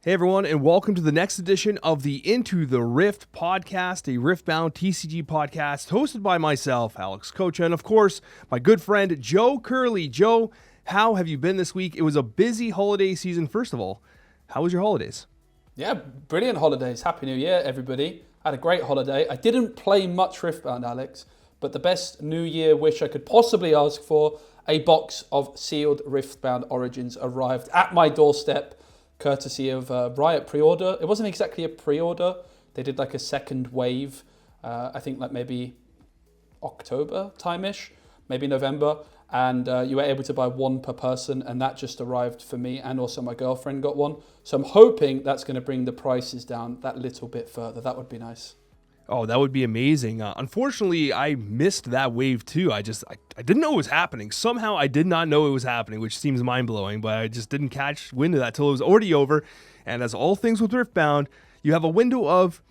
Hey everyone, and welcome to the next edition of the Into the Rift podcast, a Riftbound TCG podcast hosted by myself, Alex Coccia, and of course, my good friend Joe Curley. Joe, how have you been this week? It was a busy holiday season. First of all, how was your holidays? Yeah, brilliant holidays. Happy New Year, everybody. I had a great holiday. I didn't play much Riftbound, Alex, but the best New Year wish I could possibly ask for, a box of sealed Riftbound Origins arrived at my doorstep, courtesy of Riot pre-order. It wasn't exactly a pre-order. They did like a second wave, I think like maybe October time-ish, maybe November. And you were able to buy one per person, and that just arrived for me, and also my girlfriend got one. So I'm hoping that's going to bring the prices down that little bit further. That would be nice. Oh, that would be amazing. Unfortunately, I missed that wave too. I didn't know it was happening. Somehow I did not know it was happening, which seems mind-blowing, but I just didn't catch wind of that till it was already over. And as all things with Riftbound, you have a window of,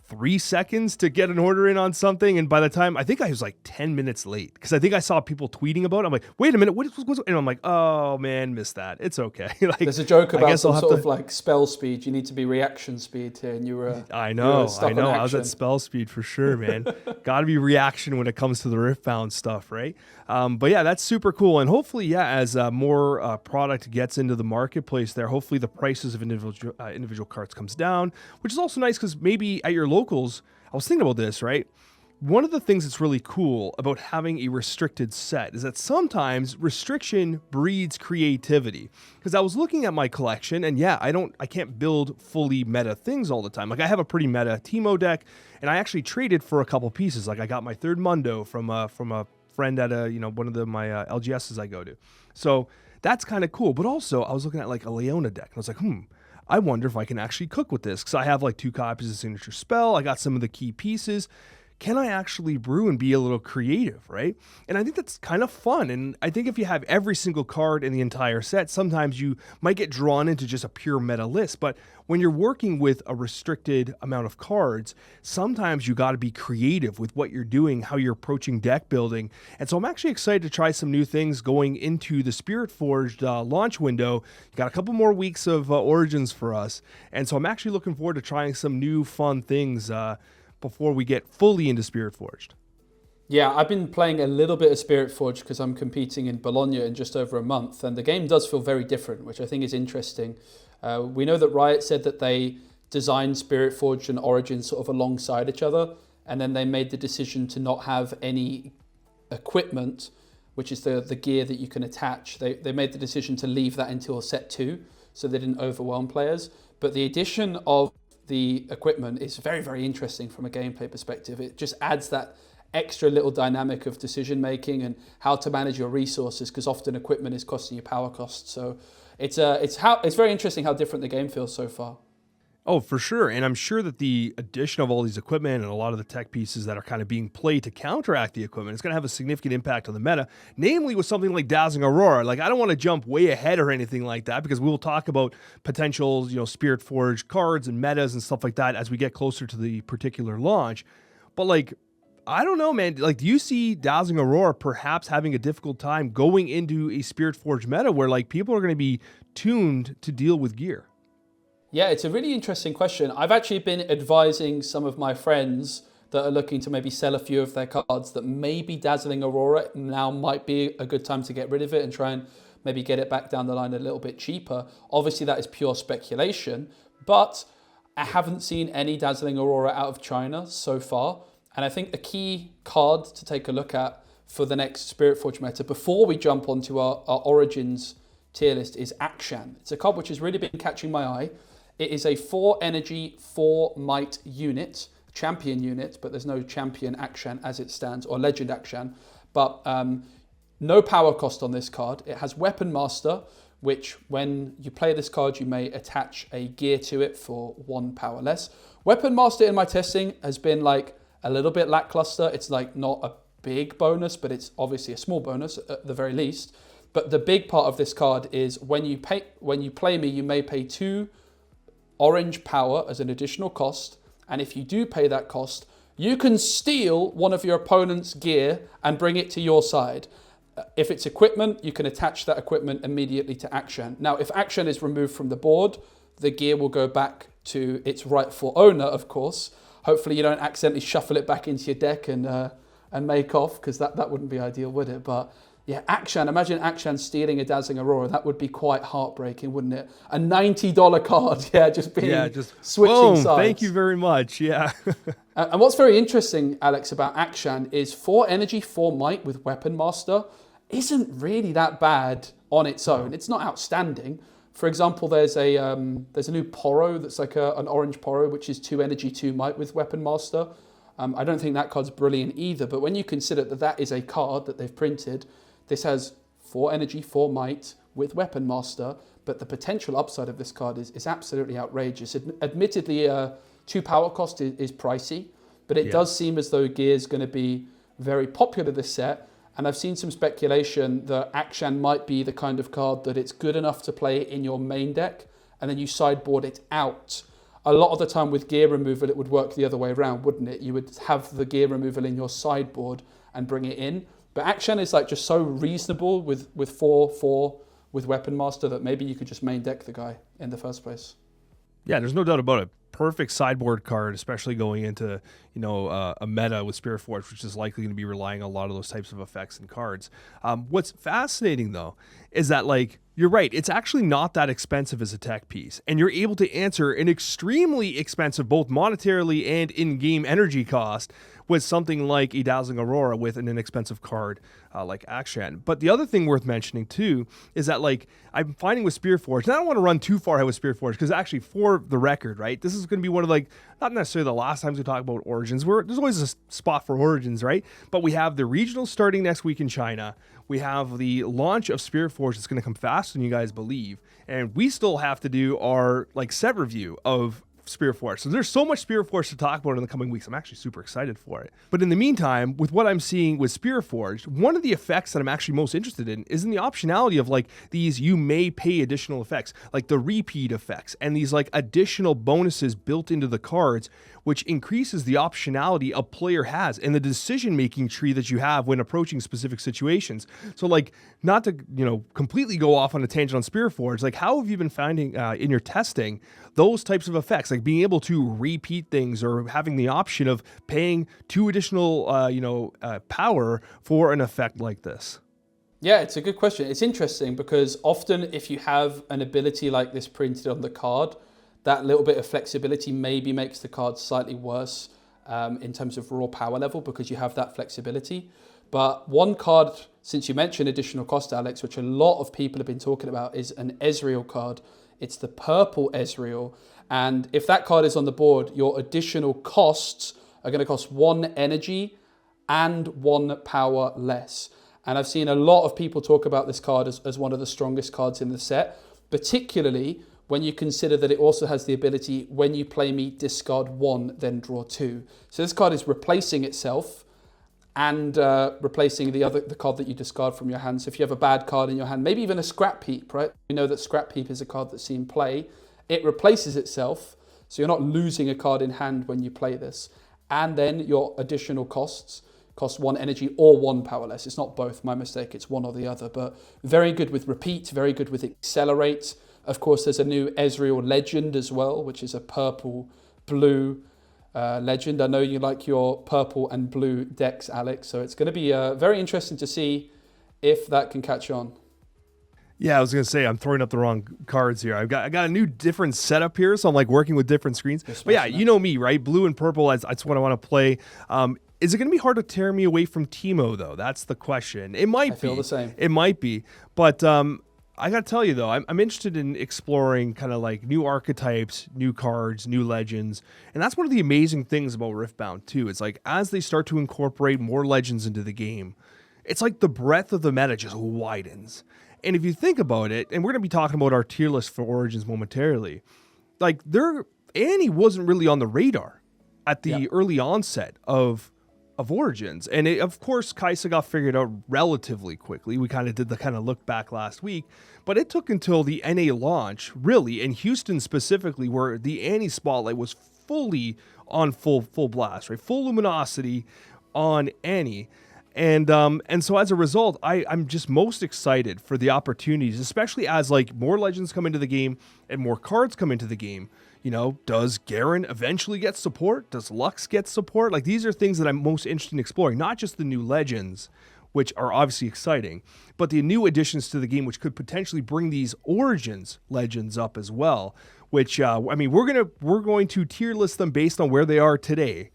3 seconds to get an order in on something, and by the time, I think I was like 10 minutes late, because I think I saw people tweeting about it. I'm like, wait a minute, what's and I'm like, oh man, missed that. It's okay. Like, there's a joke about some sort of like spell speed. You need to be reaction speed here, and you were I know. I was at spell speed for sure, man. Got to be reaction when it comes to the Riftbound stuff, right? But yeah, that's super cool, and hopefully, as more product gets into the marketplace there, hopefully the prices of individual cards comes down, which is also nice because maybe at your locals, I was thinking about this, right? One of the things that's really cool about having a restricted set is that sometimes restriction breeds creativity. Because I was looking at my collection, and I can't build fully meta things all the time. Like I have a pretty meta Teemo deck, and I actually traded for a couple pieces. Like I got my third Mundo from a friend at one of my LGSs I go to. So that's kind of cool. But also I was looking at like a Leona deck, and I was like, I wonder if I can actually cook with this, because I have like 2 copies of Signature Spell. I got some of the key pieces. Can I actually brew and be a little creative, right? And I think that's kind of fun. And I think if you have every single card in the entire set, sometimes you might get drawn into just a pure meta list. But when you're working with a restricted amount of cards, sometimes you got to be creative with what you're doing, how you're approaching deck building. And so I'm actually excited to try some new things going into the Spiritforged launch window. You got a couple more weeks of Origins for us. And so I'm actually looking forward to trying some new fun things before we get fully into Spiritforged. Yeah, I've been playing a little bit of Spiritforged because I'm competing in Bologna in just over a month, and the game does feel very different, which I think is interesting. We know that Riot said that they designed Spiritforged and Origins sort of alongside each other, and then they made the decision to not have any equipment, which is the gear that you can attach. They made the decision to leave that until Set 2, so they didn't overwhelm players. But the addition of the equipment is very, very interesting from a gameplay perspective. It just adds that extra little dynamic of decision making and how to manage your resources, because often equipment is costing you power costs. So it's very interesting how different the game feels so far. Oh, for sure. And I'm sure that the addition of all these equipment and a lot of the tech pieces that are kind of being played to counteract the equipment is going to have a significant impact on the meta, namely with something like Dazzling Aurora. Like, I don't want to jump way ahead or anything like that, because we will talk about potential, Spiritforged cards and metas and stuff like that as we get closer to the particular launch. But like, I don't know, man. Like, do you see Dazzling Aurora perhaps having a difficult time going into a Spiritforged meta where like people are going to be tuned to deal with gear? Yeah, it's a really interesting question. I've actually been advising some of my friends that are looking to maybe sell a few of their cards that maybe Dazzling Aurora now might be a good time to get rid of it and try and maybe get it back down the line a little bit cheaper. Obviously, that is pure speculation, but I haven't seen any Dazzling Aurora out of China so far. And I think the key card to take a look at for the next Spiritforged meta, before we jump onto our Origins tier list, is Akshan. It's a card which has really been catching my eye. It is a 4 energy, 4 might unit, champion unit, but there's no champion Akshan as it stands, or legend Akshan. But no power cost on this card. It has Weapon Master, which when you play this card, you may attach a gear to it for 1 power less. Weapon Master in my testing has been like a little bit lackluster. It's like not a big bonus, but it's obviously a small bonus at the very least. But the big part of this card is when you play me, you may pay 2 orange power as an additional cost, and if you do pay that cost, you can steal one of your opponent's gear and bring it to your side. If it's equipment, you can attach that equipment immediately to Akshan. Now, if Akshan is removed from the board, the gear will go back to its rightful owner, of course. Hopefully you don't accidentally shuffle it back into your deck and make off, because that wouldn't be ideal, would it? But yeah, Akshan, imagine Akshan stealing a Dazzling Aurora. That would be quite heartbreaking, wouldn't it? A $90 card, just switching boom, sides. Thank you very much, yeah. And what's very interesting, Alex, about Akshan is 4 energy, 4 might with Weapon Master isn't really that bad on its own. It's not outstanding. For example, there's a new Poro that's like an orange Poro, which is 2 energy, 2 might with Weapon Master. I don't think that card's brilliant either, but when you consider that is a card that they've printed, this has 4 energy, 4 might with Weapon Master, but the potential upside of this card is absolutely outrageous. Admittedly, 2 power cost is pricey, but it does seem as though Gear's going to be very popular this set. And I've seen some speculation that Akshan might be the kind of card that it's good enough to play in your main deck, and then you sideboard it out. A lot of the time with gear removal, it would work the other way around, wouldn't it? You would have the gear removal in your sideboard and bring it in. But Akshan is like just so reasonable with 4/4 with Weapon Master that maybe you could just main deck the guy in the first place. Yeah, there's no doubt about it. Perfect sideboard card, especially going into a meta with Spiritforged, which is likely going to be relying on a lot of those types of effects and cards. What's fascinating though is that, like, you're right, it's actually not that expensive as a tech piece, and you're able to answer an extremely expensive, both monetarily and in-game energy cost, with something like a Dazzling Aurora with an inexpensive card like Akshan. But the other thing worth mentioning too is that, like, I'm finding with Spiritforged, and I don't want to run too far ahead with Spiritforged, because actually, for the record, right, this is going to be one of, like, not necessarily the last times we talk about Origins. There's always a spot for Origins, right? But we have the regionals starting next week in China. We have the launch of Spiritforged that's going to come faster than you guys believe. And we still have to do our, like, set review of Spiritforged. So there's so much Spiritforged to talk about in the coming weeks. I'm actually super excited for it. But in the meantime, with what I'm seeing with Spiritforged, one of the effects that I'm actually most interested in is in the optionality of, like, these you may pay additional effects, like the repeat effects and these, like, additional bonuses built into the cards, which increases the optionality a player has and the decision-making tree that you have when approaching specific situations. So, like, not to, completely go off on a tangent on Spiritforged, like, how have you been finding in your testing those types of effects, like being able to repeat things or having the option of paying 2 additional, power for an effect like this? Yeah, it's a good question. It's interesting because often if you have an ability like this printed on the card, that little bit of flexibility maybe makes the card slightly worse in terms of raw power level, because you have that flexibility. But one card, since you mentioned additional cost, Alex, which a lot of people have been talking about, is an Ezreal card. It's the purple Ezreal. And if that card is on the board, your additional costs are going to cost 1 energy and 1 power less. And I've seen a lot of people talk about this card as one of the strongest cards in the set, particularly when you consider that it also has the ability, when you play me, discard 1, then draw 2. So this card is replacing itself and replacing the card that you discard from your hand. So if you have a bad card in your hand, maybe even a Scrap Heap, right? We know that Scrap Heap is a card that's seen play. It replaces itself, so you're not losing a card in hand when you play this. And then your additional costs cost 1 energy or 1 power less. It's not both, my mistake, it's one or the other. But very good with Repeat, very good with Accelerate. Of course, there's a new Ezreal Legend as well, which is a purple-blue legend. I know you like your purple and blue decks, Alex, so it's going to be very interesting to see if that can catch on. Yeah, I was going to say, I'm throwing up the wrong cards here. I got a new different setup here, so I'm, like, working with different screens. But yeah, you know me, right? Blue and purple, that's what I want to play. Is it going to be hard to tear me away from Teemo, though? That's the question. It might be. I feel the same. It might be. But I got to tell you, though, I'm interested in exploring kind of like new archetypes, new cards, new legends. And that's one of the amazing things about Riftbound, too. It's like, as they start to incorporate more legends into the game, it's like the breadth of the meta just widens. And if you think about it, and we're going to be talking about our tier list for Origins momentarily, like, Annie wasn't really on the radar at the early onset of Origins. And of course, Kaisa got figured out relatively quickly. We kind of did the kind of look back last week, but it took until the NA launch, really, in Houston specifically, where the Annie spotlight was fully on full blast, right? Full luminosity on Annie. And so as a result, I'm just most excited for the opportunities, especially as like more legends come into the game and more cards come into the game. Does Garen eventually get support? Does Lux get support? Like, these are things that I'm most interested in exploring, not just the new legends, which are obviously exciting, but the new additions to the game, which could potentially bring these Origins legends up as well, which, we're going to tier list them based on where they are today.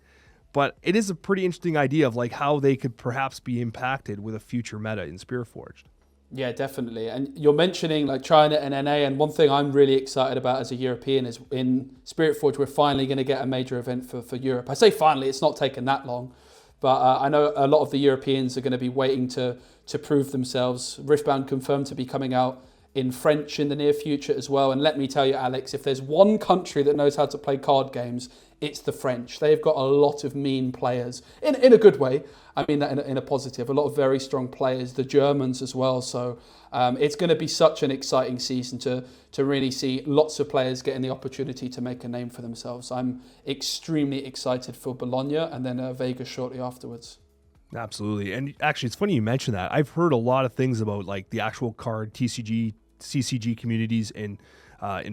But it is a pretty interesting idea of like how they could perhaps be impacted with a future meta in Spiritforged. Yeah, definitely. And you're mentioning like China and NA, and one thing I'm really excited about as a European is in Spiritforged, we're finally going to get a major event for Europe. I say finally, it's not taken that long, but I know a lot of the Europeans are going to be waiting to prove themselves. Riftbound confirmed to be coming out in French in the near future as well. And let me tell you, Alex, if there's one country that knows how to play card games, it's the French. They've got a lot of mean players in a good way. I mean that in a positive. A lot of very strong players. The Germans as well. So it's going to be such an exciting season to really see lots of players getting the opportunity to make a name for themselves. I'm extremely excited for Bologna and then Vegas shortly afterwards. Absolutely. And actually, it's funny you mentioned that. I've heard a lot of things about like the actual card TCG, CCG communities in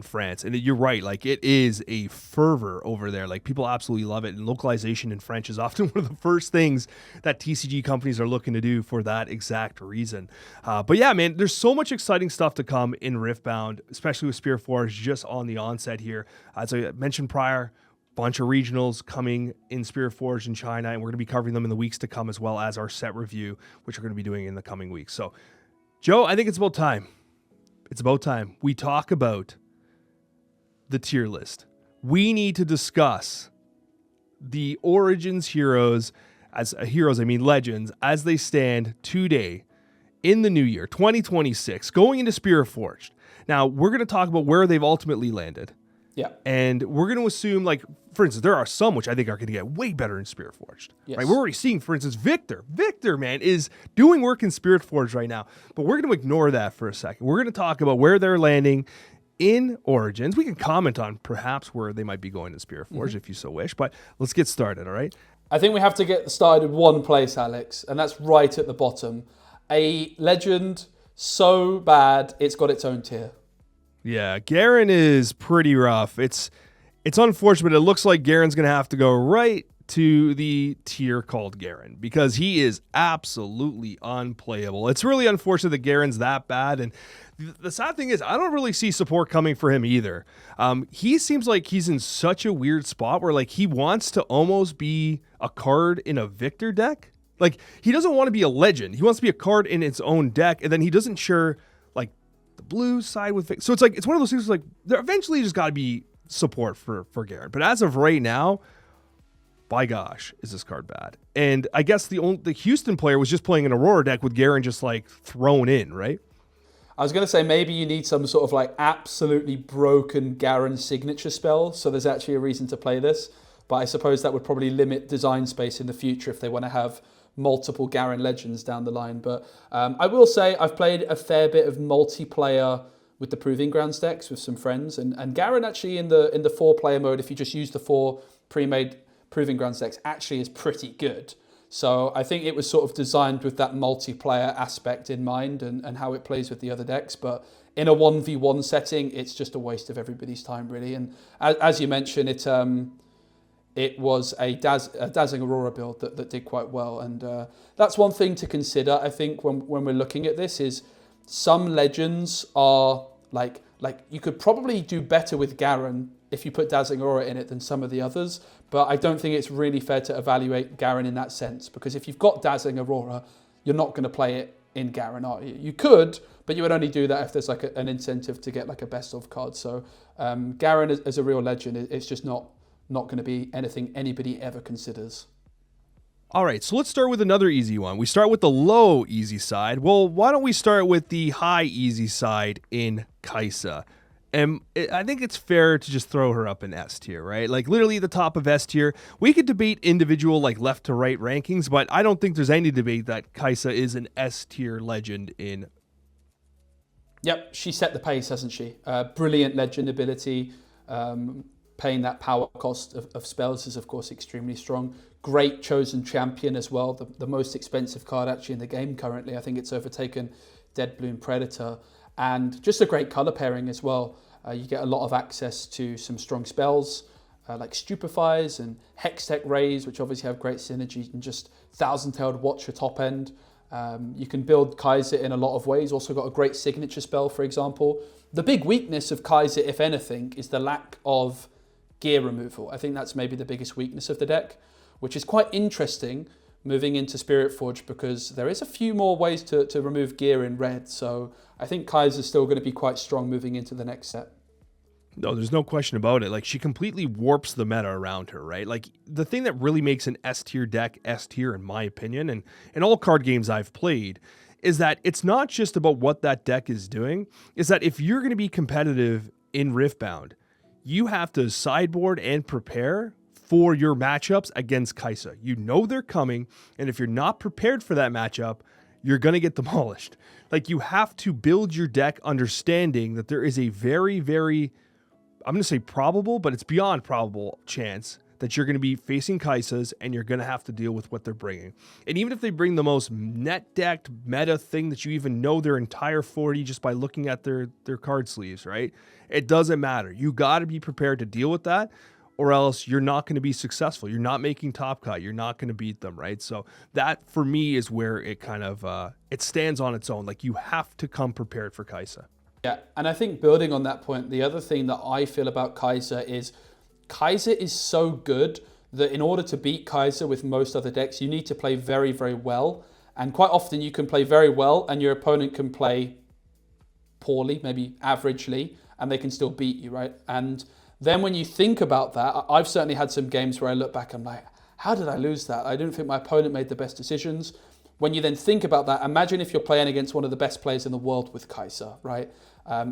France. And you're right, like it is a fervor over there. Like people absolutely love it. And localization in French is often one of the first things that TCG companies are looking to do for that exact reason. But yeah, man, there's so much exciting stuff to come in Riftbound, especially with Spiritforged just on the onset here. As I mentioned prior, bunch of regionals coming in Spiritforged in China, and we're going to be covering them in the weeks to come, as well as our Sett review, which we're going to be doing in the coming weeks. So, Joe, I think it's about time. It's about time we talk about the tier list. We need to discuss the Origins heroes, as heroes, I mean legends, as they stand today in the new year, 2026, going into Spiritforged. Now, we're going to talk about where they've ultimately landed. Yeah. And we're going to assume, like, for instance, there are some which I think are going to get way better in Spiritforged. Yes. Right? We're already seeing, for instance, Viktor. Viktor, man, is doing work in Spiritforged right now. But we're going to ignore that for a second. We're going to talk about where they're landing in Origins. We can comment on perhaps where they might be going in Spiritforged if you so wish. But let's get started, all right? I think we have to get started in one place, Alex, and that's right at the bottom. A legend so bad, it's got its own tier. Yeah, Garen is pretty rough. It's unfortunate, but it looks like Garen's going to have to go right to the tier called Garen because he is absolutely unplayable. It's really unfortunate that Garen's that bad, and the sad thing is I don't really see support coming for him either. He seems like he's in such a weird spot where like he wants to almost be a card in a Viktor deck. Like he doesn't want to be a legend. He wants to be a card in its own deck, and then he doesn't share like the blue side with Viktor. So it's like it's one of those things like there eventually just got to be support for Garen. But as of right now, by gosh, is this card bad? And I guess the Houston player was just playing an Aurora deck with Garen just like thrown in, right? I was going to say maybe you need some sort of like absolutely broken Garen signature spell, so there's actually a reason to play this. But I suppose that would probably limit design space in the future if they want to have multiple Garen legends down the line. But I will say I've played a fair bit of multiplayer with the Proving Grounds decks with some friends, and Garen actually in the 4-player mode, if you just use the 4 pre-made Proving Grounds decks, actually is pretty good. So I think it was sort of designed with that multiplayer aspect in mind and how it plays with the other decks. But in a 1v1 setting, it's just a waste of everybody's time, really. And as you mentioned, it was a Dazzling Aurora build that did quite well. And that's one thing to consider, I think, when we're looking at this is some legends are like you could probably do better with Garen if you put Dazzling Aurora in it than some of the others. But I don't think it's really fair to evaluate Garen in that sense, because if you've got Dazzling Aurora, you're not going to play it in Garen, are you? You could, but you would only do that if there's like an incentive to get like a best of card. So Garen as a real legend, it's just not going to be anything anybody ever considers. All right, so let's start with another easy one. We start with the low easy side. Well, why don't we start with the high easy side in Kaisa? And I think it's fair to just throw her up in S tier, right? Like literally the top of S tier. We could debate individual like left to right rankings, but I don't think there's any debate that Kaisa is an S tier legend in. Yep, she set the pace, hasn't she? Brilliant legend ability, paying that power cost of spells is, of course, extremely strong. Great chosen champion as well, the most expensive card actually in the game currently. I think it's overtaken Dead Bloom Predator. And just a great color pairing as well. You get a lot of access to some strong spells like Stupefies and Hextech Rays, which obviously have great synergy, and just Thousand-Tailed Watcher top end. You can build Kaisa in a lot of ways. Also got a great signature spell, for example. The big weakness of Kaisa, if anything, is the lack of gear removal. I think that's maybe the biggest weakness of the deck, which is quite interesting moving into Spiritforged, because there is a few more ways to remove gear in red. So I think Kaiser's still going to be quite strong moving into the next set. No, there's no question about it. Like, she completely warps the meta around her, right? Like, the thing that really makes an S-tier deck S-tier, in my opinion, and in all card games I've played, is that it's not just about what that deck is doing. Is that if you're going to be competitive in Riftbound, you have to sideboard and prepare for your matchups against Kaisa. You know they're coming, and if you're not prepared for that matchup, you're going to get demolished. Like, you have to build your deck understanding that there is a very, very, I'm going to say probable, but it's beyond probable chance that you're going to be facing Kaisas and you're going to have to deal with what they're bringing. And even if they bring the most net decked meta thing that you even know their entire 40 just by looking at their card sleeves, right? It doesn't matter. You got to be prepared to deal with that, or else you're not going to be successful. You're not making top cut. You're not going to beat them, right? So that, for me, is where it kind of, it stands on its own. Like, you have to come prepared for Kaisa. Yeah, and I think building on that point, the other thing that I feel about Kaisa is so good that in order to beat Kaisa with most other decks, you need to play very, very well. And quite often you can play very well and your opponent can play poorly, maybe averagely, and they can still beat you, right? And then when you think about that, I've certainly had some games where I look back and I'm like, how did I lose that? I didn't think my opponent made the best decisions. When you then think about that, imagine if you're playing against one of the best players in the world with Kaisa, right?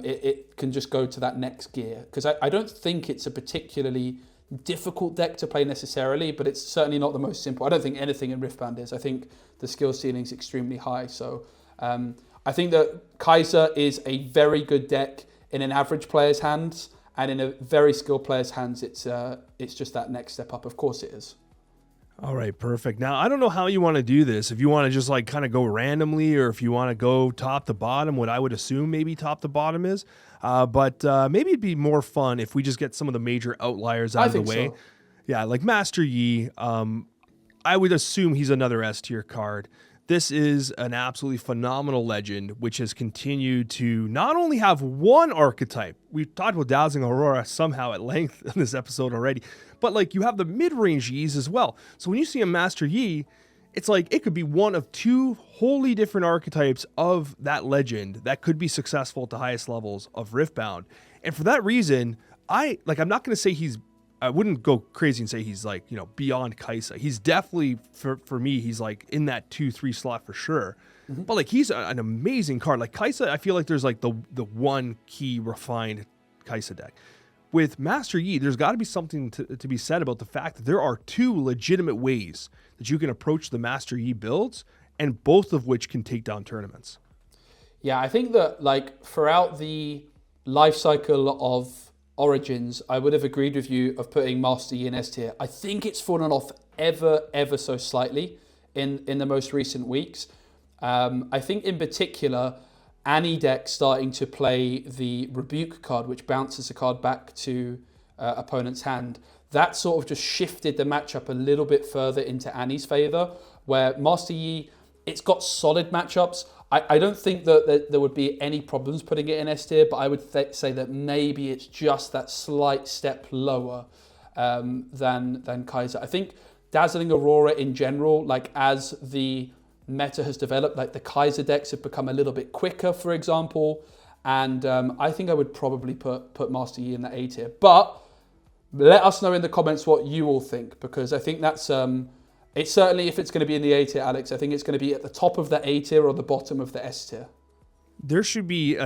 It can just go to that next gear. Because I don't think it's a particularly difficult deck to play necessarily, but it's certainly not the most simple. I don't think anything in Riftbound is. I think the skill ceiling is extremely high. So I think that Kaisa is a very good deck in an average player's hands, and in a very skilled player's hands, it's just that next step up. Of course it is. All right, perfect. Now, I don't know how you want to do this. If you want to just like kind of go randomly, or if you want to go top to bottom, what I would assume maybe top to bottom is. But maybe it'd be more fun if we just get some of the major outliers out of the way. So. Yeah, like Master Yi, I would assume he's another S tier card. This is an absolutely phenomenal legend, which has continued to not only have one archetype. We've talked about Dazzling Aurora somehow at length in this episode already, but like you have the mid-range Yis as well. So when you see a Master Yi, it's like it could be one of two wholly different archetypes of that legend that could be successful at the highest levels of Riftbound. And for that reason, I'm not going to say I wouldn't go crazy and say he's like, beyond Kaisa. He's definitely, for me, he's like in that 2-3 slot for sure. Mm-hmm. But like, he's an amazing card. Like Kaisa, I feel like there's like the one key refined Kaisa deck. With Master Yi, there's got to be something to be said about the fact that there are two legitimate ways that you can approach the Master Yi builds, and both of which can take down tournaments. Yeah, I think that like throughout the life cycle of Origins, I would have agreed with you of putting Master Yi in S tier. I think it's fallen off ever so slightly in the most recent weeks. I think in particular, Annie deck starting to play the Rebuke card, which bounces a card back to opponent's hand. That sort of just shifted the matchup a little bit further into Annie's favor, where Master Yi, it's got solid matchups. I don't think that there would be any problems putting it in S tier, but I would say that maybe it's just that slight step lower than Kaisa. I think Dazzling Aurora in general, like as the meta has developed, like the Kaisa decks have become a little bit quicker, for example, and I think I would probably put Master Yi in the A tier. But let us know in the comments what you all think, because I think that's... It's certainly, if it's going to be in the A tier, Alex, I think it's going to be at the top of the A tier or the bottom of the S tier. There should be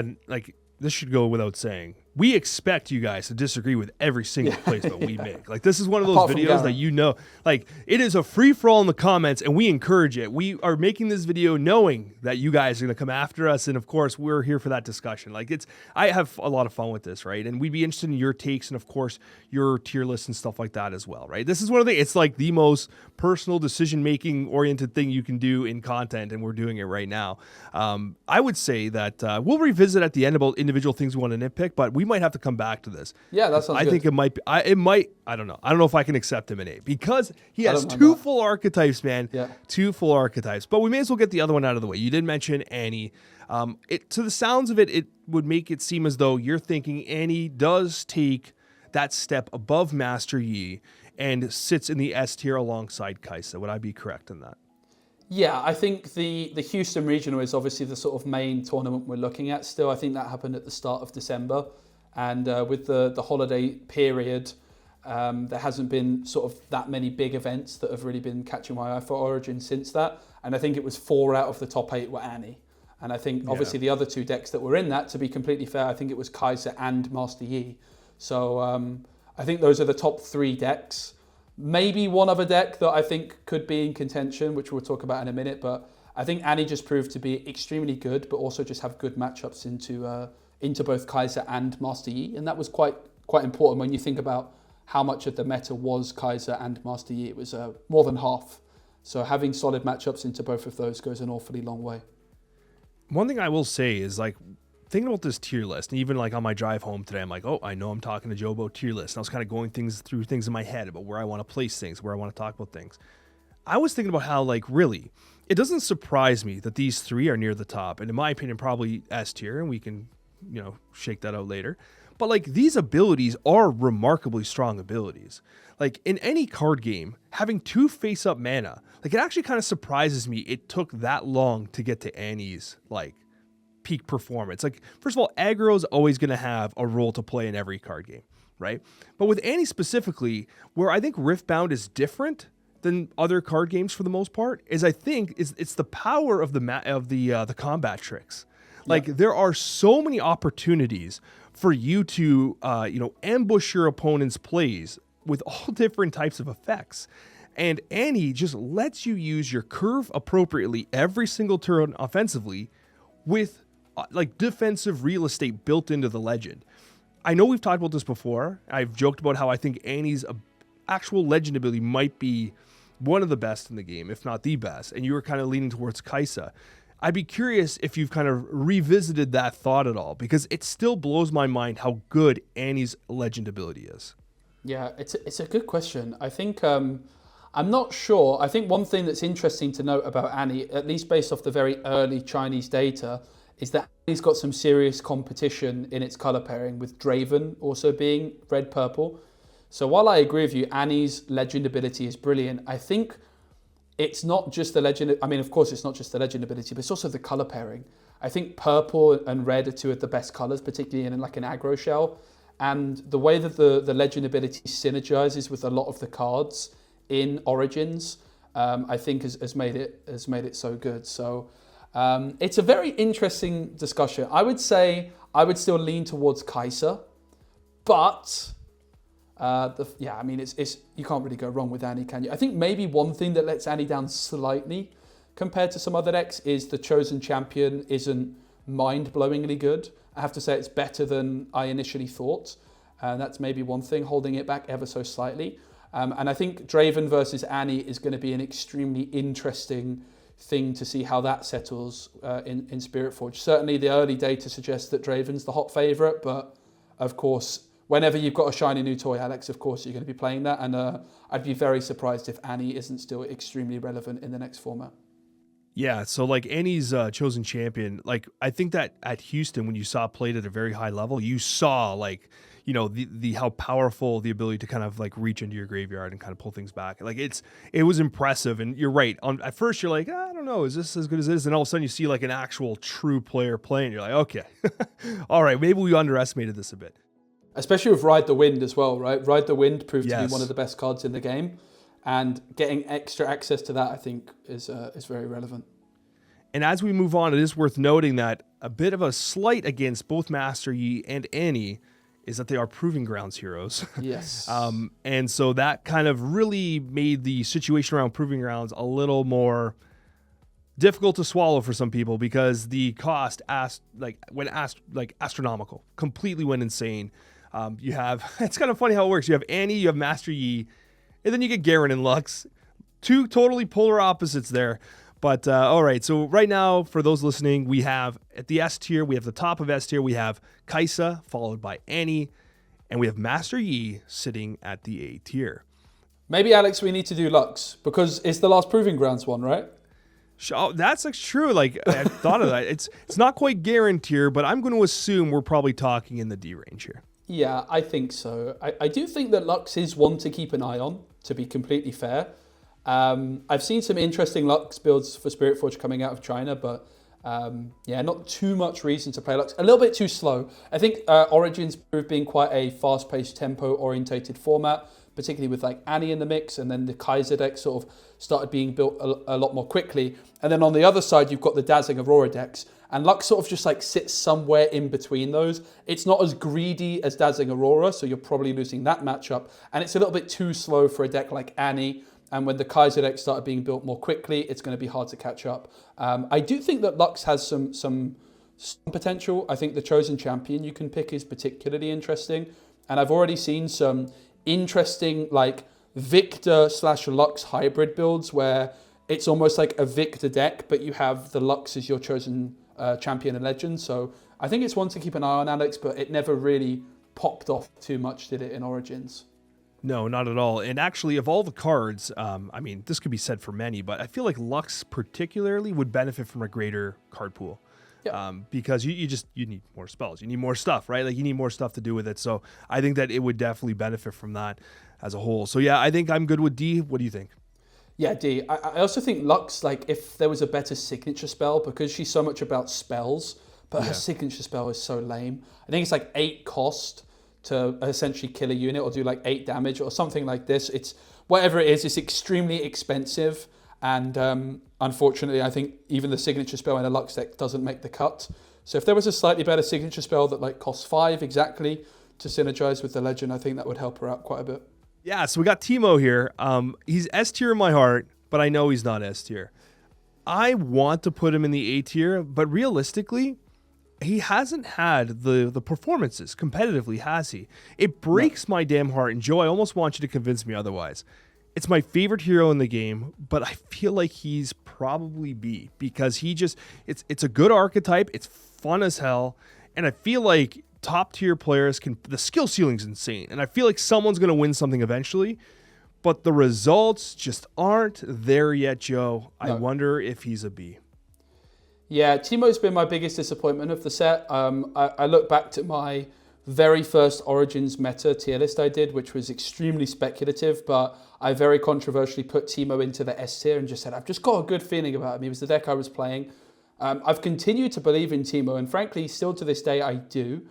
this should go without saying. we expect you guys to disagree with every single placement we make. Like, this is one of those Apart from videos Garen. that like, it is a free-for-all in the comments, and we encourage it. We are making this video knowing that you guys are going to come after us, and of course, we're here for that discussion. Like, I have a lot of fun with this, right? And we'd be interested in your takes and, of course, your tier lists and stuff like that as well, right? This is one of it's like the most personal decision-making oriented thing you can do in content, and we're doing it right now. I would say that we'll revisit at the end about individual things we want to nitpick, but we might have to come back to this. Yeah, that sounds good. I think it might be. I don't know. I don't know if I can accept him in A, because he has two full archetypes, man. Yeah. Two full archetypes. But we may as well get the other one out of the way. You did mention Annie. To the sounds of it, it would make it seem as though you're thinking Annie does take that step above Master Yi and sits in the S tier alongside Kaisa. Would I be correct in that? Yeah, I think the Houston Regional is obviously the sort of main tournament we're looking at still. I think that happened at the start of December. And with the holiday period, there hasn't been sort of that many big events that have really been catching my eye for Origin since that. And I think it was 4 out of the top 8 were Annie. And I think obviously the other 2 decks that were in that, to be completely fair, I think it was Kaisa and Master Yi. So I think those are the top 3 decks. Maybe one other deck that I think could be in contention, which we'll talk about in a minute. But I think Annie just proved to be extremely good, but also just have good matchups into both Kaisa and Master Yi. And that was quite important when you think about how much of the meta was Kaisa and Master Yi. It was more than half. So having solid matchups into both of those goes an awfully long way. One thing I will say is, like, thinking about this tier list, and even like on my drive home today, I'm like, oh, I know I'm talking to Joe about tier list. And I was kind of going through things in my head about where I want to place things, where I want to talk about things. I was thinking about how, like, really, it doesn't surprise me that these 3 are near the top. And in my opinion, probably S tier, and we can, shake that out later. But, like, these abilities are remarkably strong abilities. Like, in any card game, having 2 face-up mana, like, it actually kind of surprises me it took that long to get to Annie's, like, peak performance. Like, first of all, aggro is always going to have a role to play in every card game, right? But with Annie specifically, where I think Riftbound is different than other card games for the most part, is I think it's the power of the combat tricks. Like, there are so many opportunities for you to ambush your opponent's plays with all different types of effects. And Annie just lets you use your curve appropriately every single turn offensively with like defensive real estate built into the legend. I know we've talked about this before. I've joked about how I think Annie's actual legend ability might be one of the best in the game, if not the best. And you were kind of leaning towards Kaisa. I'd be curious if you've kind of revisited that thought at all, because it still blows my mind how good Annie's legend ability is. Yeah, it's a good question. I think I'm not sure. I think one thing that's interesting to note about Annie, at least based off the very early Chinese data, is that Annie's got some serious competition in its color pairing, with Draven also being red-purple. So while I agree with you, Annie's legend ability is brilliant, I think it's not just the legend. I mean, of course, it's not just the legend ability, but it's also the color pairing. I think purple and red are 2 of the best colors, particularly in like an aggro shell. And the way that the legend ability synergizes with a lot of the cards in Origins, I think has made it so good. So it's a very interesting discussion. I would say I would still lean towards Kaisa, but it's you can't really go wrong with Annie, can you? I think maybe one thing that lets Annie down slightly compared to some other decks is the Chosen Champion isn't mind-blowingly good. I have to say it's better than I initially thought. And that's maybe one thing holding it back ever so slightly. And I think Draven versus Annie is going to be an extremely interesting thing to see how that settles in Spiritforged. Certainly the early data suggests that Draven's the hot favourite, but of course, whenever you've got a shiny new toy, Alex, of course you're going to be playing that. And I'd be very surprised if Annie isn't still extremely relevant in the next format. Yeah, so like Annie's Chosen Champion, like I think that at Houston, when you saw it played at a very high level, you saw like, the how powerful the ability to kind of like reach into your graveyard and kind of pull things back. Like it was impressive. And you're right. At first you're like, I don't know, is this as good as this? And all of a sudden you see like an actual true player playing. You're like, okay, all right, maybe we underestimated this a bit. Especially with Ride the Wind as well, right? Ride the Wind proved to be one of the best cards in the game. And getting extra access to that, I think, is very relevant. And as we move on, it is worth noting that a bit of a slight against both Master Yi and Annie is that they are proving grounds heroes. Yes. And so that kind of really made the situation around proving grounds a little more difficult to swallow for some people, because the cost went astronomical, completely went insane. You have, it's kind of funny how it works. You have Annie, you have Master Yi, and then you get Garen and Lux. Two totally polar opposites there. But all right, so right now, for those listening, we have at the S tier, we have the top of S tier, we have Kaisa, followed by Annie, and we have Master Yi sitting at the A tier. Maybe, Alex, we need to do Lux, because it's the last Proving Grounds one, right? Oh, that's true. Like, I thought of that. It's not quite Garen tier, but I'm going to assume we're probably talking in the D range here. Yeah, I think so. I do think that Lux is one to keep an eye on, to be completely fair. I've seen some interesting Lux builds for Spiritforged coming out of China, but not too much reason to play Lux. A little bit too slow. I think Origins proved being quite a fast-paced, tempo-orientated format, particularly with like Annie in the mix, and then the Kaisa deck sort of started being built a lot more quickly. And then on the other side, you've got the Dazzling Aurora decks, and Lux sort of just like sits somewhere in between those. It's not as greedy as Dazzling Aurora, so you're probably losing that matchup, and it's a little bit too slow for a deck like Annie. And when the Kaisa deck started being built more quickly, it's going to be hard to catch up. I do think that Lux has some potential. I think the Chosen Champion you can pick is particularly interesting. And I've already seen some interesting like Viktor/Lux hybrid builds where it's almost like a Viktor deck, but you have the Lux as your Chosen Champion and Legend. So I think it's one to keep an eye on, Alex, but it never really popped off too much, did it, in Origins? No, not at all. And actually, of all the cards, this could be said for many, but I feel like Lux particularly would benefit from a greater card pool. Yeah. Because you need more spells. You need more stuff, right? Like, you need more stuff to do with it. So I think that it would definitely benefit from that as a whole. So yeah, I think I'm good with D. What do you think? Yeah, D. I also think Lux, like, if there was a better signature spell, because she's so much about spells, but her signature spell is so lame. I think it's like 8 cost to essentially kill a unit or do like 8 damage or something like this. It's whatever it is, it's extremely expensive. And unfortunately, I think even the signature spell in a Lux deck doesn't make the cut. So if there was a slightly better signature spell that like costs 5 exactly to synergize with the Legend, I think that would help her out quite a bit. Yeah, so we got Teemo here. He's S tier in my heart, but I know he's not S tier. I want to put him in the A tier, but realistically, he hasn't had the performances competitively, has he? It breaks my damn heart, and Joe, I almost want you to convince me otherwise. It's my favorite hero in the game, but I feel like he's probably B, because it's a good archetype, it's fun as hell, and I feel like top tier players the skill ceiling's insane, and I feel like someone's going to win something eventually, but the results just aren't there yet, Joe. No. I wonder if he's a B. Yeah, Teemo's been my biggest disappointment of the set. I look back to my very first Origins meta tier list I did, which was extremely speculative, but I very controversially put Teemo into the S tier and just said, I've just got a good feeling about him. He was the deck I was playing. I've continued to believe in Teemo, and frankly, still to this day, I do.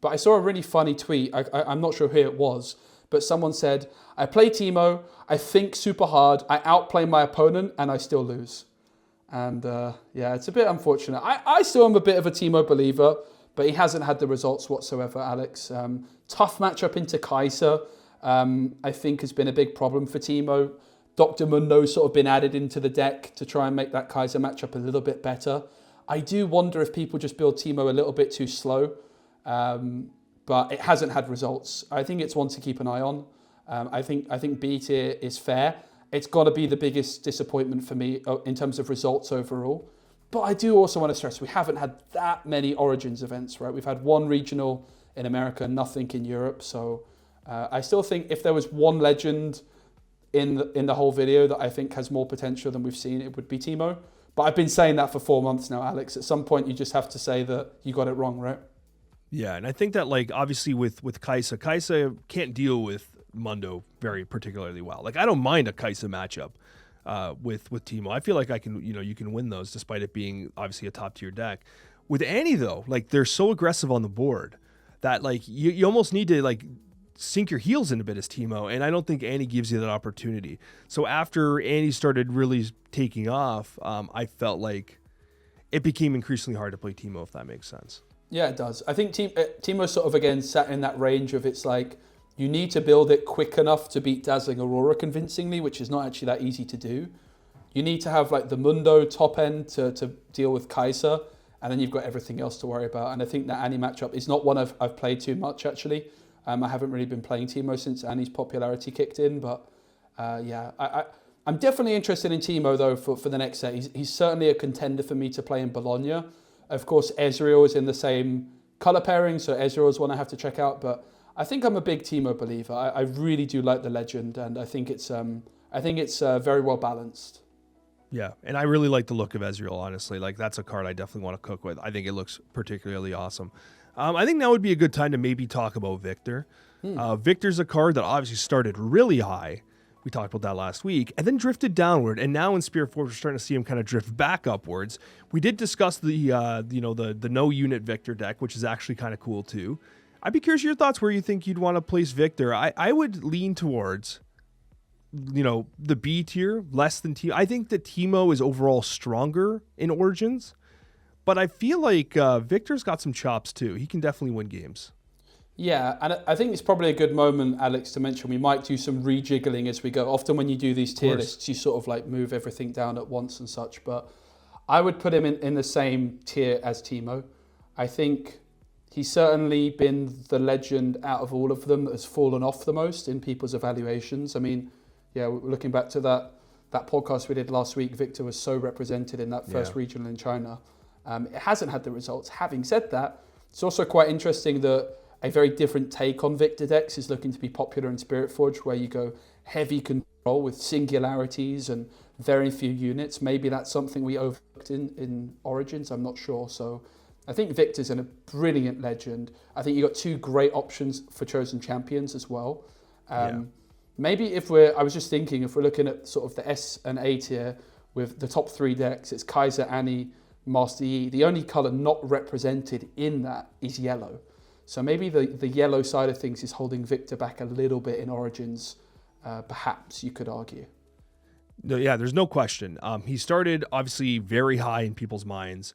But I saw a really funny tweet. I'm not sure who it was, but someone said, I play Teemo, I think super hard, I outplay my opponent, and I still lose. And it's a bit unfortunate. I still am a bit of a Teemo believer, but he hasn't had the results whatsoever, Alex. Tough matchup into Kaisa, I think has been a big problem for Teemo. Dr. Mundo's sort of been added into the deck to try and make that Kaisa matchup a little bit better. I do wonder if people just build Teemo a little bit too slow, but it hasn't had results. I think it's one to keep an eye on. I think B tier is fair. It's got to be the biggest disappointment for me in terms of results overall. But I do also want to stress we haven't had that many Origins events, right? We've had 1 regional in America, nothing in Europe. So I still think if there was one Legend in the whole video that I think has more potential than we've seen, it would be Teemo. But I've been saying that for 4 months now, Alex. At some point, you just have to say that you got it wrong, right? Yeah, and I think that, like, obviously with Kaisa can't deal with Mundo very particularly well. Like, I don't mind a Kaisa matchup with Teemo. I feel like you can win those despite it being obviously a top tier deck. With Annie though, like, they're so aggressive on the board that like you almost need to like sink your heels in a bit as Teemo, and I don't think Annie gives you that opportunity. So after Annie started really taking off, I felt like it became increasingly hard to play Teemo, if that makes sense. Yeah, it does. I think Teemo sort of, again, sat in that range of it's like, you need to build it quick enough to beat Dazzling Aurora convincingly, which is not actually that easy to do. You need to have like the Mundo top end to deal with Kaisa, and then you've got everything else to worry about. And I think that Annie matchup is not one I've played too much, actually. I haven't really been playing Teemo since Annie's popularity kicked in, but I'm definitely interested in Teemo, though, for the next set. He's certainly a contender for me to play in Bologna. Of course, Ezreal is in the same colour pairing, so Ezreal is one I have to check out. But I think I'm a big Teemo believer. I really do like the legend, and I think it's very well balanced. Yeah, and I really like the look of Ezreal, honestly. Like, that's a card I definitely want to cook with. I think it looks particularly awesome. I think now would be a good time to maybe talk about Viktor. Viktor's a card that obviously started really high. We talked about that last week, and then drifted downward. And now in Spiritforged, we're starting to see him kind of drift back upwards. We did discuss the no unit Viktor deck, which is actually kind of cool too. I'd be curious your thoughts where you think you'd want to place Viktor. I would lean towards, the B tier, less than Teemo. I think that Teemo is overall stronger in Origins, but I feel like Viktor's got some chops too. He can definitely win games. Yeah, and I think it's probably a good moment, Alex, to mention we might do some rejiggling as we go. Often when you do these tier lists, you sort of like move everything down at once and such, but I would put him in the same tier as Teemo. I think he's certainly been the legend out of all of them that has fallen off the most in people's evaluations. I mean, yeah, looking back to that podcast we did last week, Viktor was so represented in that first regional in China. It hasn't had the results. Having said that, it's also quite interesting that a very different take on Viktor decks is looking to be popular in Spiritforged, where you go heavy control with singularities and very few units. Maybe that's something we overlooked in Origins, I'm not sure. So I think Viktor's a brilliant legend. I think you've got two great options for chosen champions as well. Maybe I was just thinking, if we're looking at sort of the S and A tier with the top three decks, it's Kaisa, Annie, Master Yi. The only colour not represented in that is yellow. So maybe the yellow side of things is holding Viktor back a little bit in Origins, perhaps you could argue. No, yeah, there's no question. He started obviously very high in people's minds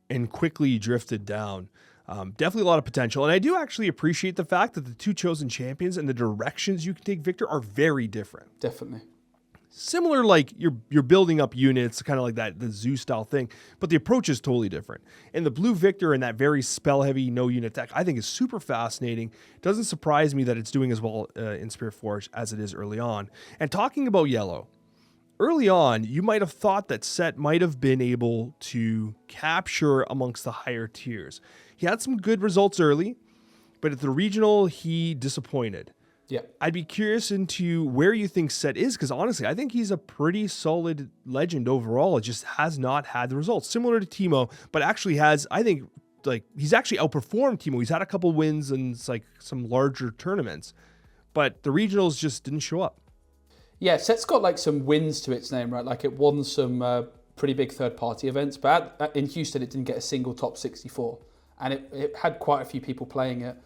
and quickly drifted down. Definitely a lot of potential. And I do actually appreciate the fact that the two chosen champions and the directions you can take Viktor are very different. Definitely. Similar, like you're building up units, kind of like that, the zoo style thing, but the approach is totally different. And the blue Viktor and that very spell heavy no unit deck, I think is super fascinating. Doesn't surprise me that it's doing as well in Spiritforged as it is early on. And talking about yellow, early on, you might have thought that Sett might have been able to capture amongst the higher tiers. He had some good results early, but at the regional, he disappointed. Yeah, I'd be curious into where you think Sett is, because honestly, I think he's a pretty solid legend overall. It just has not had the results. Similar to Teemo, but actually has, I think, like he's actually outperformed Teemo. He's had a couple wins in like some larger tournaments, but the regionals just didn't show up. Yeah, Sett's got like some wins to its name, right? Like it won some pretty big third-party events, but in Houston, it didn't get a single top 64, and it had quite a few people playing it.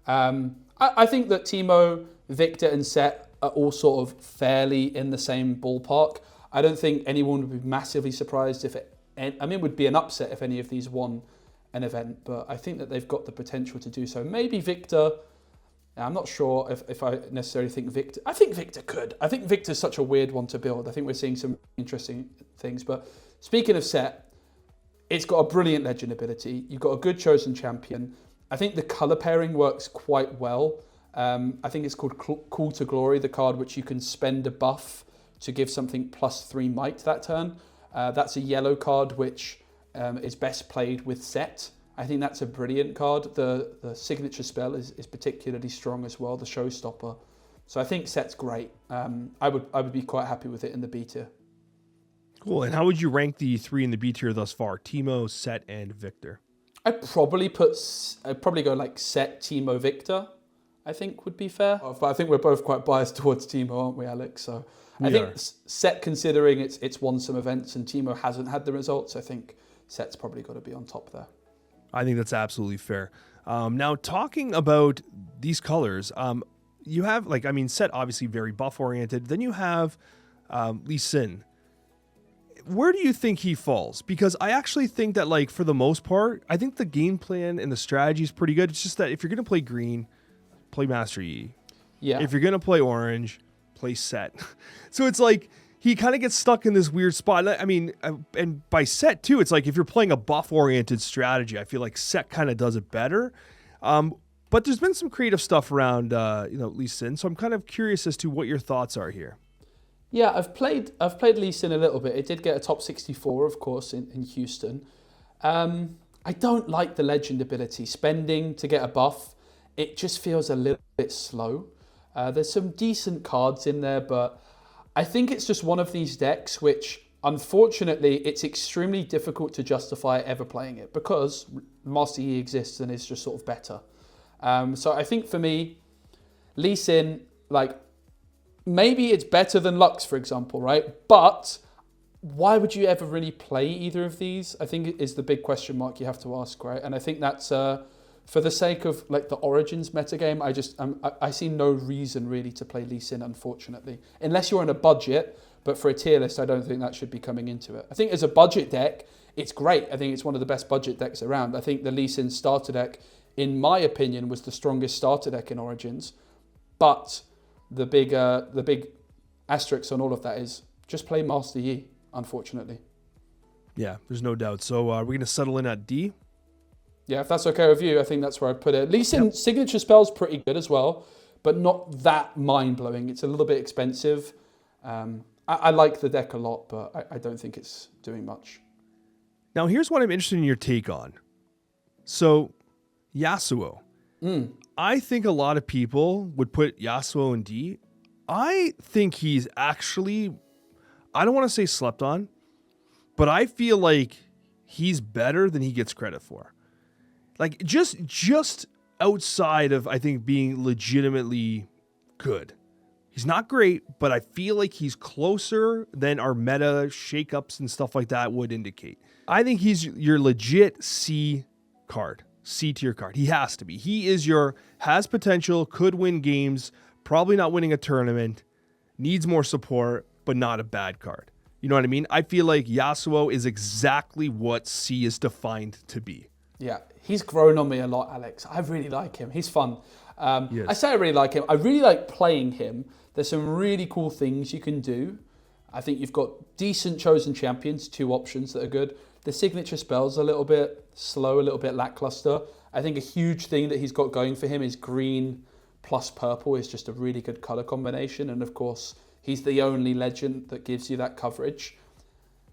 I think that Teemo, Viktor and Sett are all sort of fairly in the same ballpark. I don't think anyone would be massively surprised it would be an upset if any of these won an event, but I think that they've got the potential to do so. Maybe Viktor, I'm not sure if I necessarily think Viktor. I think Viktor could. I think Viktor's such a weird one to build. I think we're seeing some interesting things. But speaking of Sett, it's got a brilliant legend ability. You've got a good chosen champion. I think the colour pairing works quite well. I think it's called Call to Glory, the card which you can spend a buff to give something +3 might that turn. That's a yellow card which is best played with Sett. I think that's a brilliant card. The signature spell is particularly strong as well, the showstopper. So I think Sett's great. I would be quite happy with it in the B tier. Cool. And how would you rank the three in the B tier thus far? Teemo, Sett, and Viktor. I'd probably go like Sett, Teemo, Viktor, I think would be fair. But I think we're both quite biased towards Teemo, aren't we, Alex? So I think Sett, considering it's won some events and Teemo hasn't had the results, I think Sett's probably got to be on top there. I think that's absolutely fair. Now, talking about these colors, you have, Sett obviously very buff oriented. Then you have Lee Sin. where do you think he falls? Because I actually think that, like, for the most part, I think the game plan and the strategy is pretty good. It's just that if you're going to play green, play Master Yi. Yeah. If you're going to play orange, play Sett. So it's like he kind of gets stuck in this weird spot. I mean, and by Sett too, it's like if you're playing a buff-oriented strategy, I feel like Sett kind of does it better. But there's been some creative stuff around, Lee Sin. So I'm kind of curious as to what your thoughts are here. Yeah, I've played Lee Sin a little bit. It did get a top 64, of course, in Houston. I don't like the legend ability. Spending to get a buff, it just feels a little bit slow. There's some decent cards in there, but I think it's just one of these decks which, unfortunately, it's extremely difficult to justify ever playing it because Master Yi exists and is just sort of better. So I think for me, Lee Sin, like, maybe it's better than Lux, for example, right? But why would you ever really play either of these? I think is the big question mark you have to ask, right? And I think that's for the sake of like the Origins metagame, I see no reason really to play Lee Sin, unfortunately, unless you're on a budget. But for a tier list, I don't think that should be coming into it. I think as a budget deck, it's great. I think it's one of the best budget decks around. I think the Lee Sin starter deck, in my opinion, was the strongest starter deck in Origins. But the big asterisk on all of that is just play Master Yi, unfortunately. Yeah, there's no doubt. So we're going to settle in at D. Yeah, if that's okay with you, I think that's where I'd put it. Lee Sin signature spell's pretty good as well, but not that mind-blowing. It's a little bit expensive. I like the deck a lot, but I don't think it's doing much. Now, here's what I'm interested in your take on. So, Yasuo. I think a lot of people would put Yasuo in D. I think he's actually, I don't want to say slept on, but I feel like he's better than he gets credit for. Like, just outside of, I think, being legitimately good. He's not great, but I feel like he's closer than our meta shakeups and stuff like that would indicate. I think he's your legit C card. C tier card. He has to be. He is has potential, could win games, probably not winning a tournament, needs more support, but not a bad card. You know what I mean? I feel like Yasuo is exactly what C is defined to be. Yeah, he's grown on me a lot, Alex. I really like him. He's fun. Yes. I say I really like him. I really like playing him. There's some really cool things you can do. I think you've got decent chosen champions, 2 options that are good. The signature spell's a little bit slow, a little bit lackluster. I think a huge thing that he's got going for him is green plus purple is just a really good color combination. And of course, he's the only legend that gives you that coverage.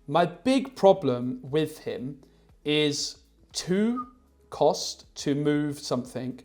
My big problem with him is 2 cost to move something.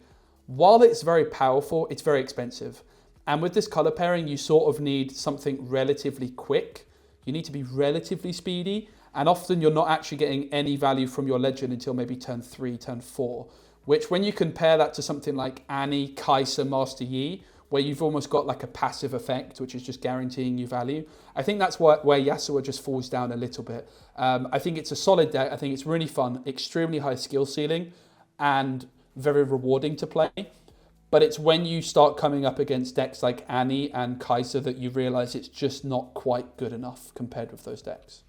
While it's very powerful, it's very expensive. And with this color pairing, you sort of need something relatively quick. You need to be relatively speedy. And often you're not actually getting any value from your legend until maybe turn 3, turn 4. Which when you compare that to something like Ahri, Kaisa, Master Yi, where you've almost got like a passive effect, which is just guaranteeing you value. I think that's where Yasuo just falls down a little bit. I think it's a solid deck. I think it's really fun, extremely high skill ceiling, and very rewarding to play. But it's when you start coming up against decks like Ahri and Kaisa that you realize it's just not quite good enough compared with those decks.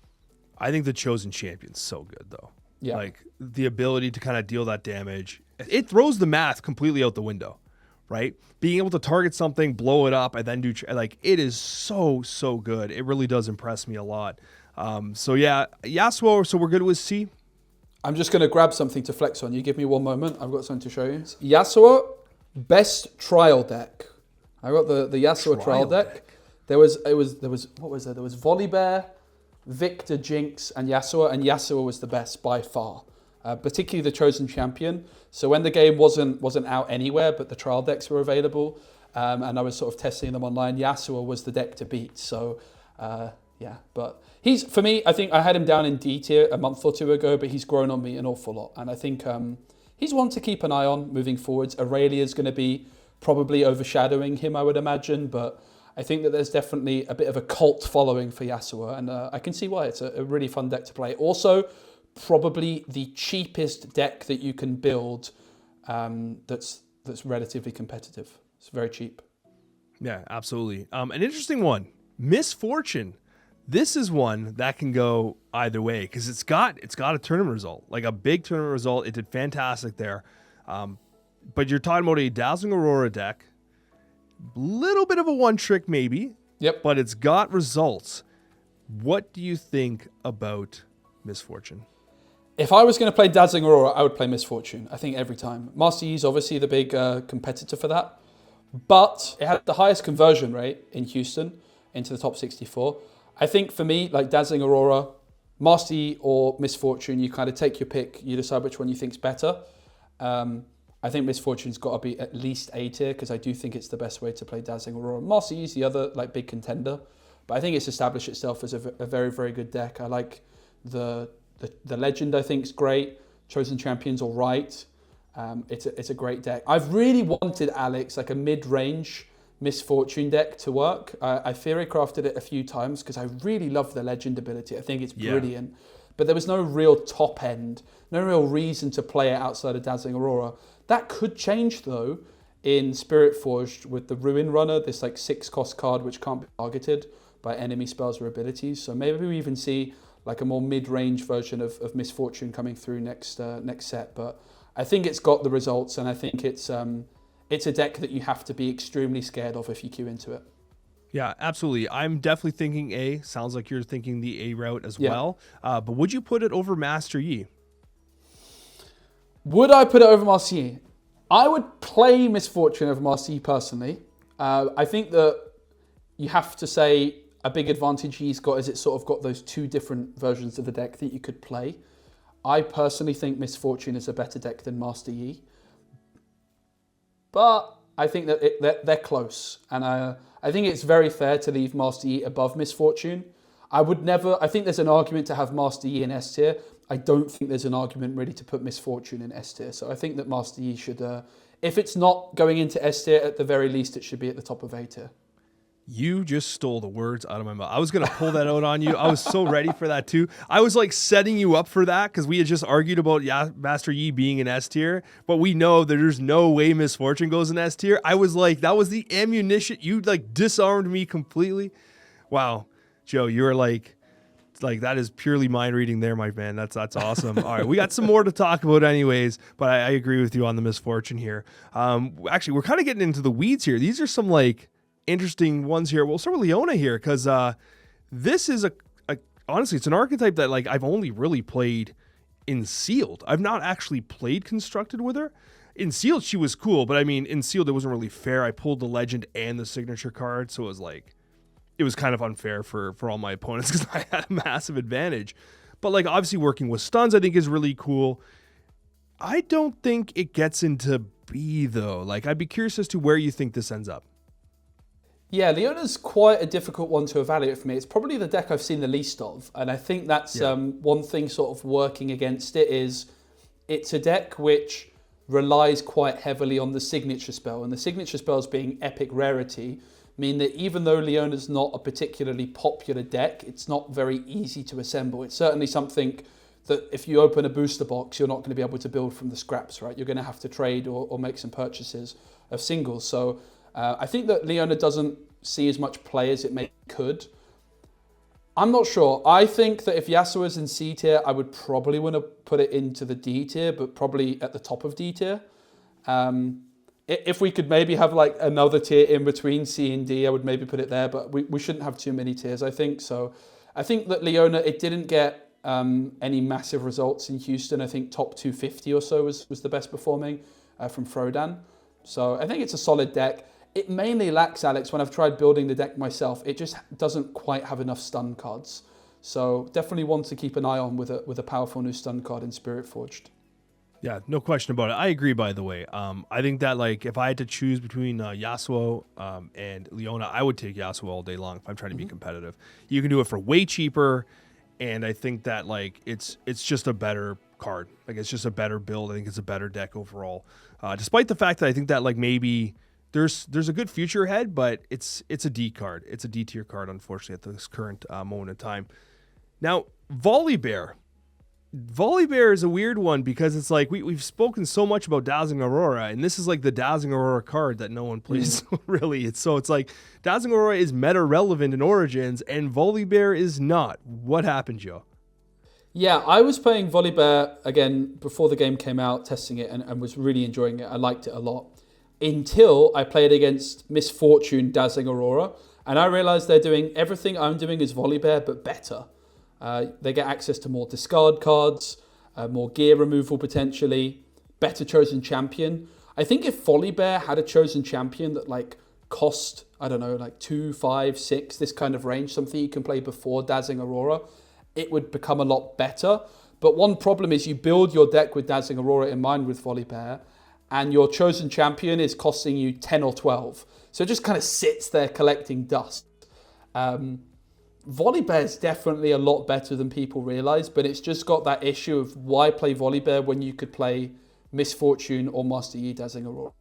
I think the chosen champion's so good, though. Yeah. Like, the ability to kind of deal that damage. It throws the math completely out the window, right? Being able to target something, blow it up, and then do... Like, it is so, so good. It really does impress me a lot. So, yeah, Yasuo, so we're good with C? I'm just going to grab something to flex on. You give me one moment. I've got something to show you. Yasuo, best trial deck. I got the Yasuo trial deck. There was Volibear, Viktor, Jinx, and Yasuo was the best by far, particularly the chosen champion. So when the game wasn't out anywhere, but the trial decks were available, and I was sort of testing them online, Yasuo was the deck to beat. So yeah, but he's, for me, I think I had him down in D tier a month or 2 ago, but he's grown on me an awful lot, and I think he's one to keep an eye on moving forwards. Aurelia's going to be probably overshadowing him, I would imagine, but I think that there's definitely a bit of a cult following for Yasuo, and I can see why. It's a really fun deck to play. Also, probably the cheapest deck that you can build that's relatively competitive. It's very cheap. Yeah, absolutely. An interesting one. Misfortune. This is one that can go either way because it's got a tournament result, like a big tournament result. It did fantastic there. But you're talking about a Dazzling Aurora deck, little bit of a one trick maybe. Yep. But it's got results. What do you think about Misfortune? If I was going to play Dazzling Aurora, I would play Misfortune, I think, every time. Master Yi is obviously the big competitor for that. But it had the highest conversion rate in Houston into the top 64. I think for me, like Dazzling Aurora, Master Yi or Misfortune, you kind of take your pick. You decide which one you think's better. I think Misfortune's got to be at least A tier because I do think it's the best way to play Dazzling Aurora. Master Yi is the other like big contender. But I think it's established itself as a very, very good deck. I like the Legend, I think, is great. Chosen Champion's all right. It's a great deck. I've really wanted, Alex, like a mid-range Misfortune deck to work. I theory crafted it a few times because I really love the Legend ability. I think it's brilliant. But there was no real top end, no real reason to play it outside of Dazzling Aurora. That could change, though, in Spiritforged with the Ruin Runner, this like 6-cost card which can't be targeted by enemy spells or abilities. So maybe we even see like a more mid-range version of Misfortune coming through next set. But I think it's got the results, and I think it's a deck that you have to be extremely scared of if you queue into it. Yeah, absolutely. I'm definitely thinking A. Sounds like you're thinking the A route as well. But would you put it over Master Yi? Would I put it over Master Yi? I would play Misfortune over Master Yi personally. I think that you have to say a big advantage he's got is it's sort of got those two different versions of the deck that you could play. I personally think Misfortune is a better deck than Master Yi. But I think that they're close. And I think it's very fair to leave Master Yi above Misfortune. I think there's an argument to have Master Yi in S tier. I don't think there's an argument really to put Misfortune in S tier. So I think that Master Yi should, if it's not going into S tier, at the very least, it should be at the top of A tier. You just stole the words out of my mouth. I was going to pull that out on you. I was so ready for that too. I was like setting you up for that because we had just argued about Master Yi being in S tier, but we know that there's no way Misfortune goes in S tier. I was like, that was the ammunition. You like disarmed me completely. Wow. Joe, you're like that is purely mind reading there, my man. That's awesome. All right, we got some more to talk about anyways, but I agree with you on the Misfortune here. Actually, we're kind of getting into the weeds here. These are some like interesting ones here. We'll start with Leona here because this is honestly, it's an archetype that like I've only really played in Sealed. I've not actually played Constructed with her. In Sealed, she was cool, but I mean, in Sealed, it wasn't really fair. I pulled the Legend and the signature card, so it was kind of unfair for all my opponents because I had a massive advantage. But like obviously working with stuns, I think is really cool. I don't think it gets into B though. Like I'd be curious as to where you think this ends up. Yeah, Leona's quite a difficult one to evaluate for me. It's probably the deck I've seen the least of. And I think that's one thing sort of working against it is it's a deck which relies quite heavily on the signature spell. And the signature spells being epic rarity mean that even though Leona's not a particularly popular deck, it's not very easy to assemble. It's certainly something that if you open a booster box, you're not going to be able to build from the scraps, right? You're going to have to trade or make some purchases of singles. So I think that Leona doesn't see as much play as it maybe could. I'm not sure. I think that if Yasuo is in C tier, I would probably want to put it into the D tier, but probably at the top of D tier. If we could maybe have like another tier in between C and D, I would maybe put it there, but we shouldn't have too many tiers, I think. So I think that Leona, it didn't get any massive results in Houston. I think top 250 or so was the best performing from Frodan. So I think it's a solid deck. It mainly lacks, Alex, when I've tried building the deck myself, it just doesn't quite have enough stun cards. So definitely one to keep an eye on with a powerful new stun card in Spiritforged. Yeah, no question about it. I agree, by the way. I think that like if I had to choose between Yasuo and Leona, I would take Yasuo all day long if I'm trying to be competitive. You can do it for way cheaper, and I think that like it's just a better card. Like it's just a better build. I think it's a better deck overall. Despite the fact that I think that like maybe there's a good future ahead, but it's a D card. It's a D tier card, unfortunately, at this current moment in time. Now, Volibear. Volibear is a weird one because it's like we've spoken so much about Dazzling Aurora, and this is like the Dazzling Aurora card that no one plays really. It's like Dazzling Aurora is meta relevant in Origins, and Volibear is not. What happened, Joe? Yeah, I was playing Volibear again before the game came out, testing it, and was really enjoying it. I liked it a lot until I played against Misfortune Dazzling Aurora, and I realized they're doing everything I'm doing as Volibear, but better. They get access to more discard cards, more gear removal potentially, better chosen champion. I think if Volibear had a chosen champion that like cost, I don't know, like 2, 5, 6, this kind of range, something you can play before Dazzling Aurora, it would become a lot better. But one problem is you build your deck with Dazzling Aurora in mind with Volibear, and your chosen champion is costing you 10 or 12. So it just kind of sits there collecting dust. Volibear is definitely a lot better than people realize, but it's just got that issue of why play Volibear when you could play Misfortune or Master Yi Dazzling Aurora.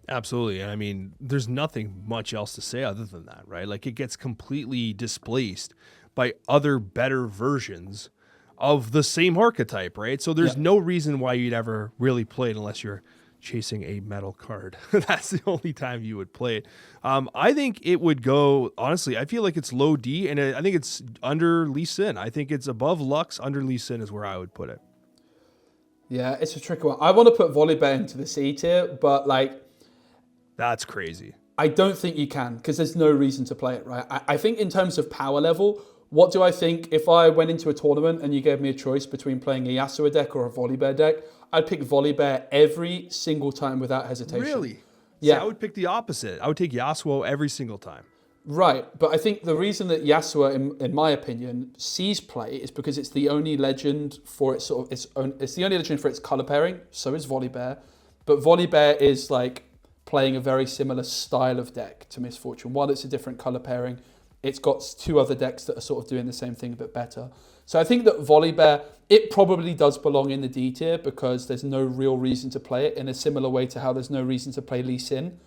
Absolutely. And I mean, there's nothing much else to say other than that, right? Like it gets completely displaced by other better versions of the same archetype, right? So there's no reason why you'd ever really play it unless you're chasing a metal card. That's the only time you would play it. I think it would go, honestly, I feel like it's low D, and I think it's under Lee Sin. I think it's above Lux, under Lee Sin is where I would put it. Yeah, it's a tricky one. I want to put Volibear into the C tier, but like... That's crazy. I don't think you can, because there's no reason to play it, right? I think in terms of power level, what do I think if I went into a tournament and you gave me a choice between playing a Yasuo deck or a Volibear deck? I'd pick Volibear every single time without hesitation. Really? Yeah. See, I would pick the opposite. I would take Yasuo every single time. Right, but I think the reason that Yasuo, in my opinion, sees play is because it's the only legend for its sort of its own. It's the only legend for its color pairing. So is Volibear, but Volibear is like playing a very similar style of deck to Misfortune. While it's a different color pairing, it's got 2 other decks that are sort of doing the same thing but better. So I think that Volibear, it probably does belong in the D tier because there's no real reason to play it in a similar way to how there's no reason to play Lee Sin.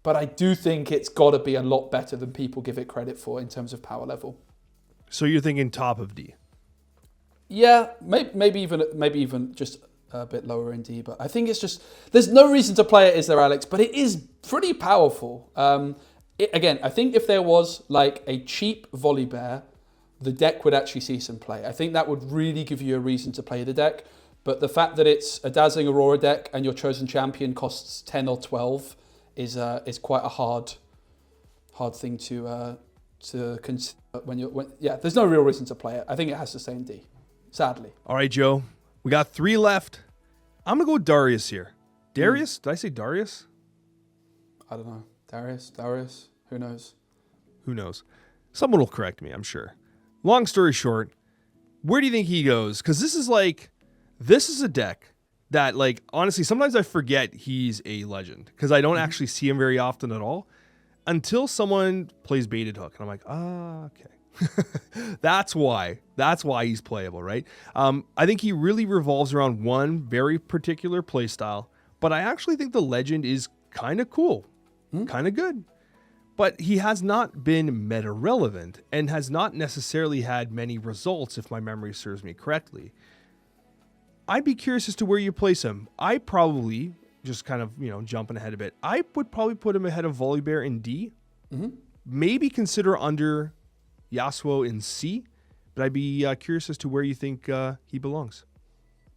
But I do think it's got to be a lot better than people give it credit for in terms of power level. So you're thinking top of D? Yeah, maybe even just a bit lower in D. But I think it's just, there's no reason to play it, is there, Alex? But it is pretty powerful. Again, I think if there was like a cheap Volibear, the deck would actually see some play. I think that would really give you a reason to play the deck. But the fact that it's a Dazzling Aurora deck and your chosen champion costs 10 or 12 is quite a hard thing to consider there's no real reason to play it. I think it has to stay in D, sadly. All right, Joe, we got 3 left. I'm gonna go with Darius here. Darius? Did I say Darius? I don't know. Darius, who knows? Someone will correct me, I'm sure. Long story short, where do you think he goes? Because this is a deck that, like, honestly, sometimes I forget he's a legend because I don't actually see him very often at all until someone plays Baited Hook. And I'm like, okay. That's why he's playable, right? I think he really revolves around one very particular play style, but I actually think the legend is kind of cool, kind of good. But he has not been meta relevant and has not necessarily had many results, if my memory serves me correctly. I'd be curious as to where you place him. I probably, just kind of, jumping ahead a bit, I would probably put him ahead of Volibear in D. Maybe consider under Yasuo in C, but I'd be curious as to where you think he belongs.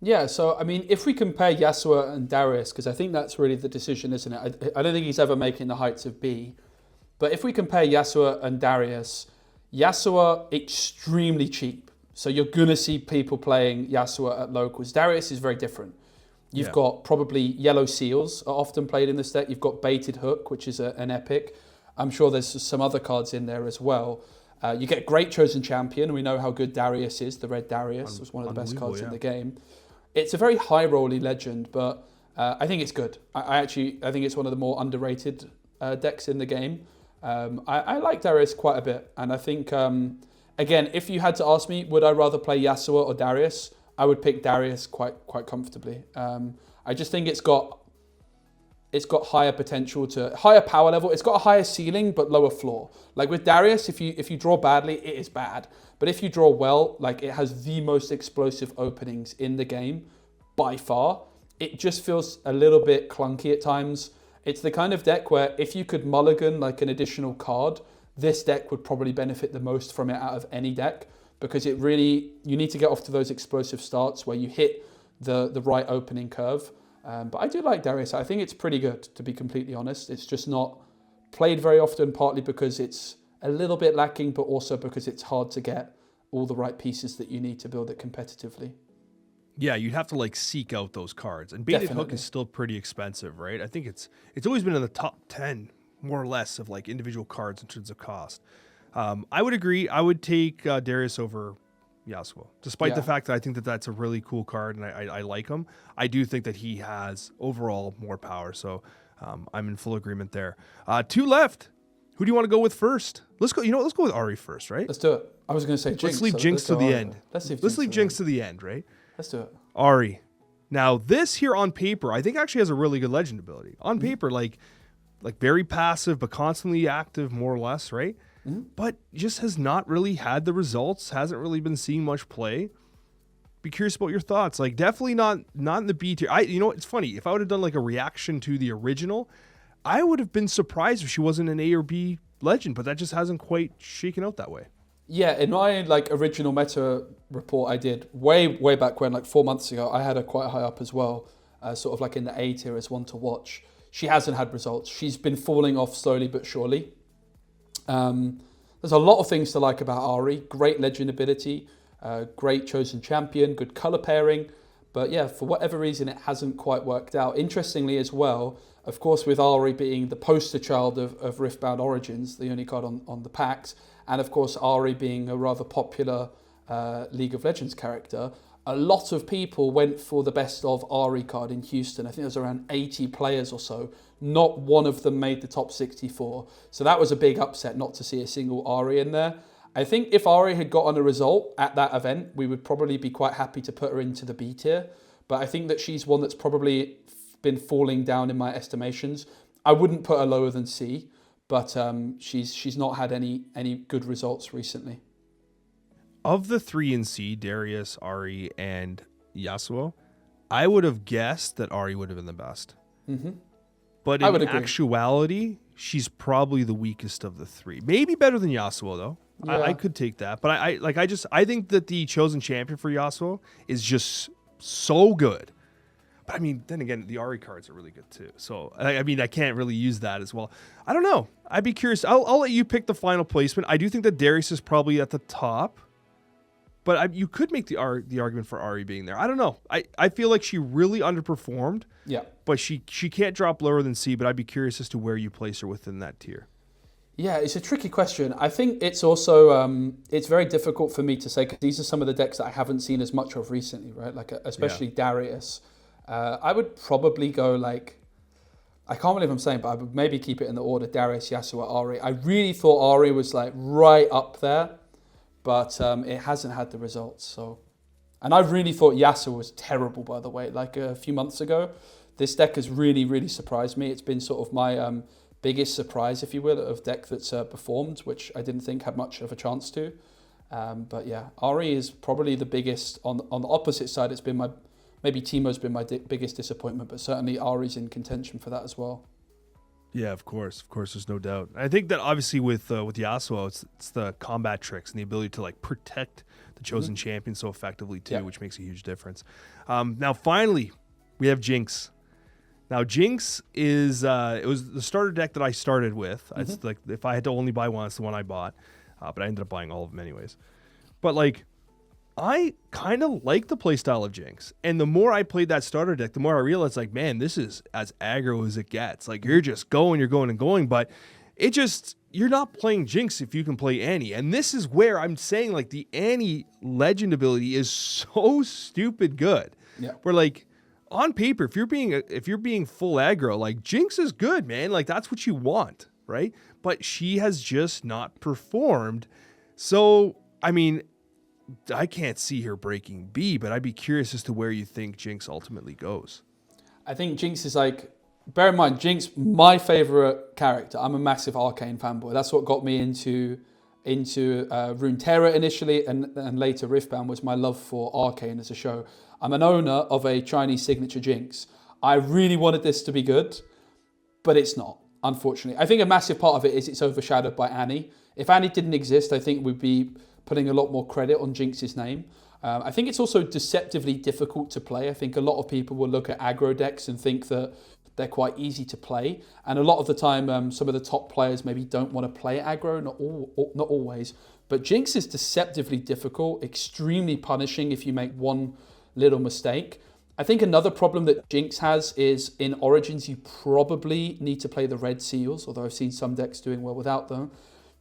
Yeah, so, I mean, if we compare Yasuo and Darius, because I think that's really the decision, isn't it? I don't think he's ever making the heights of B. But if we compare Yasuo and Darius, Yasuo extremely cheap. So you're going to see people playing Yasuo at locals. Darius is very different. You've got probably Yellow Seals are often played in this deck. You've got Baited Hook, which is an epic. I'm sure there's some other cards in there as well. You get Great Chosen Champion. We know how good Darius is. The Red Darius was one of the best cards in the game. It's a very high-rolly legend, but I think it's good. I think it's one of the more underrated decks in the game. I like Darius quite a bit, and I think, again, if you had to ask me, would I rather play Yasuo or Darius, I would pick Darius quite comfortably. I just think it's got it's got higher potential to higher power level. It's got a higher ceiling but lower floor. Like with Darius, if you draw badly, it is bad. But if you draw well, like it has the most explosive openings in the game by far. It just feels a little bit clunky at times. It's the kind of deck where if you could mulligan like an additional card, this deck would probably benefit the most from it out of any deck, because it really, you need to get off to those explosive starts where you hit the right opening curve. But I do like Darius. I think it's pretty good, to be completely honest. It's just not played very often, partly because it's a little bit lacking, but also because it's hard to get all the right pieces that you need to build it competitively. Yeah, you'd have to like seek out those cards. And Baited Hook is still pretty expensive, right? I think it's always been in the top 10, more or less, of like individual cards in terms of cost. I would agree. I would take Darius over Yasuo, despite the fact that I think that that's a really cool card and I like him. I do think that he has overall more power, so I'm in full agreement there. 2 left. Who do you want to go with first? Let's go. You know what? Let's go with Ahri first, right? Let's do it. I was going to say Jinx. Let's leave Jinx to the end. Let's leave Jinx to the end, right? Let's do it. Ahri. Now this here on paper, I think actually has a really good legend ability. On paper, like very passive but constantly active, more or less, right? But just has not really had the results, hasn't really been seeing much play. Be curious about your thoughts. Like definitely not in the B tier. You know, it's funny. If I would have done like a reaction to the original, I would have been surprised if she wasn't an A or B legend, but that just hasn't quite shaken out that way. Yeah, in my like original meta report I did way back when, like 4 months ago, I had her quite high up as well, sort of like in the A tier as one to watch. She hasn't had results. She's been falling off slowly but surely. There's a lot of things to like about Ahri. Great legend ability, great chosen champion, good color pairing. But yeah, for whatever reason, it hasn't quite worked out. Interestingly as well, of course, with Ahri being the poster child of Riftbound Origins, the only card on the packs, and of course Ahri being a rather popular League of Legends character, a lot of people went for the best of Ahri card in Houston. I think there was around 80 players or so. Not one of them made the top 64. So that was a big upset not to see a single Ahri in there. I think if Ahri had gotten a result at that event, we would probably be quite happy to put her into the B tier. But I think that she's one that's probably been falling down in my estimations. I wouldn't put her lower than C, but she's not had any good results recently. Of the 3 in C, Darius, Ahri, and Yasuo, I would have guessed that Ahri would have been the best. Mm-hmm. But in actuality, she's probably the weakest of the 3. Maybe better than Yasuo, though. Yeah. I could take that. But I think that the chosen champion for Yasuo is just so good. But I mean, then again, the Ahri cards are really good too. So, I mean, I can't really use that as well. I don't know. I'd be curious. I'll let you pick the final placement. I do think that Darius is probably at the top. But you could make the argument for Ahri being there. I don't know. I feel like she really underperformed. Yeah. But she can't drop lower than C, but I'd be curious as to where you place her within that tier. Yeah, it's a tricky question. I think it's also, it's very difficult for me to say, because these are some of the decks that I haven't seen as much of recently, right? Like, especially Darius. I would probably go like, I can't believe I'm saying, but I would maybe keep it in the order Darius, Yasuo, Ahri. I really thought Ahri was like right up there, but it hasn't had the results. So, and I really thought Yasuo was terrible, by the way. Like a few months ago, this deck has really surprised me. It's been sort of my biggest surprise, if you will, of deck that's performed, which I didn't think had much of a chance to. But yeah, Ahri is probably the biggest. On the opposite side, it's been maybe Teemo's been my biggest disappointment, but certainly Ahri's in contention for that as well. Yeah, of course, there's no doubt. I think that obviously with Yasuo, it's the combat tricks and the ability to like protect the chosen champion so effectively too, which makes a huge difference. Now finally, we have Jinx. Now Jinx is it was the starter deck that I started with. It's like if I had to only buy one, it's the one I bought, but I ended up buying all of them anyways. But like, I kind of like the playstyle of Jinx. And the more I played that starter deck, the more I realized, like, man, this is as aggro as it gets. Like, you're just going, but it just, you're not playing Jinx if you can play Annie. And this is where I'm saying, like, the Annie legend ability is so stupid good. Yeah. Where, like, on paper, if you're being full aggro, like, Jinx is good, man. Like, that's what you want, right? But she has just not performed. So, I mean, I can't see her breaking B, but I'd be curious as to where you think Jinx ultimately goes. I think Jinx is like bear in mind, Jinx, my favorite character. I'm a massive Arcane fanboy. That's what got me into Runeterra initially, and later Riftbound was my love for Arcane as a show. I'm an owner of a Chinese signature Jinx. I really wanted this to be good, but it's not, unfortunately. I think a massive part of it is it's overshadowed by Annie. If Annie didn't exist, I think we'd be putting a lot more credit on Jinx's name. I think it's also deceptively difficult to play. I think a lot of people will look at aggro decks and think that they're quite easy to play. And a lot of the time, some of the top players maybe don't want to play aggro, not always. But Jinx is deceptively difficult, extremely punishing if you make one little mistake. I think another problem that Jinx has is in Origins, you probably need to play the red seals, although I've seen some decks doing well without them.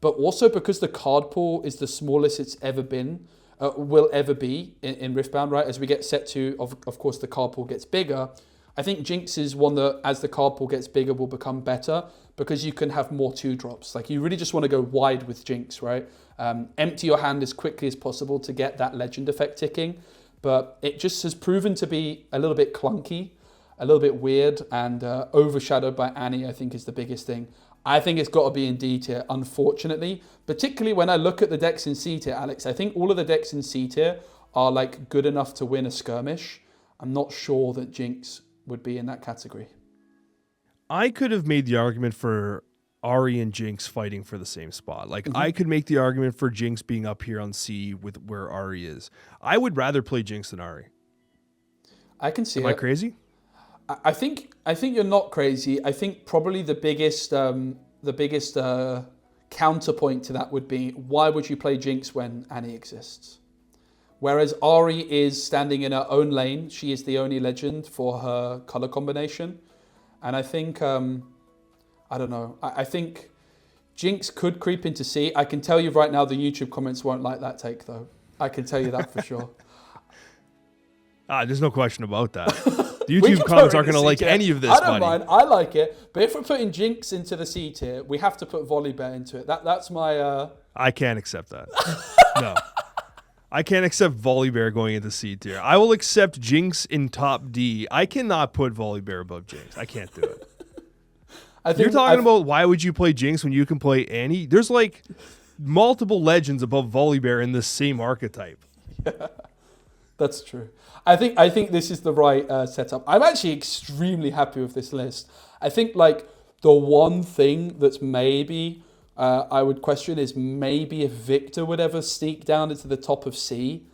But also because the card pool is the smallest it's ever been, will ever be in Riftbound, right? As we get set to, of course, the card pool gets bigger. I think Jinx is one that, as the card pool gets bigger, will become better because you can have more 2-drops. Like, you really just want to go wide with Jinx, right? Empty your hand as quickly as possible to get that legend effect ticking. But it just has proven to be a little bit clunky, a little bit weird, and overshadowed by Annie, I think, is the biggest thing. I think it's got to be in D tier, unfortunately. Particularly when I look at the decks in C tier, Alex, I think all of the decks in C tier are like good enough to win a skirmish. I'm not sure that Jinx would be in that category. I could have made the argument for Ahri and Jinx fighting for the same spot. Like, I could make the argument for Jinx being up here on C with where Ahri is. I would rather play Jinx than Ahri. I can see it. Am I crazy? I think you're not crazy. I think probably the biggest counterpoint to that would be, why would you play Jinx when Annie exists? Whereas Ahri is standing in her own lane. She is the only legend for her color combination. And I think, I don't know. I think Jinx could creep into C. I can tell you right now the YouTube comments won't like that take, though. I can tell you that for sure. There's no question about that. The YouTube comments aren't going to like any of this, I don't mind. I like it. But if we're putting Jinx into the C tier, we have to put Volibear into it. That's my... I can't accept that. No. I can't accept Volibear going into C tier. I will accept Jinx in top D. I cannot put Volibear above Jinx. I can't do it. You're talking about why would you play Jinx when you can play Annie? There's like multiple legends above Volibear in the same archetype. Yeah, that's true. I think this is the right setup. I'm actually extremely happy with this list. I think like the one thing that's maybe I would question is maybe if Viktor would ever sneak down into the top of C.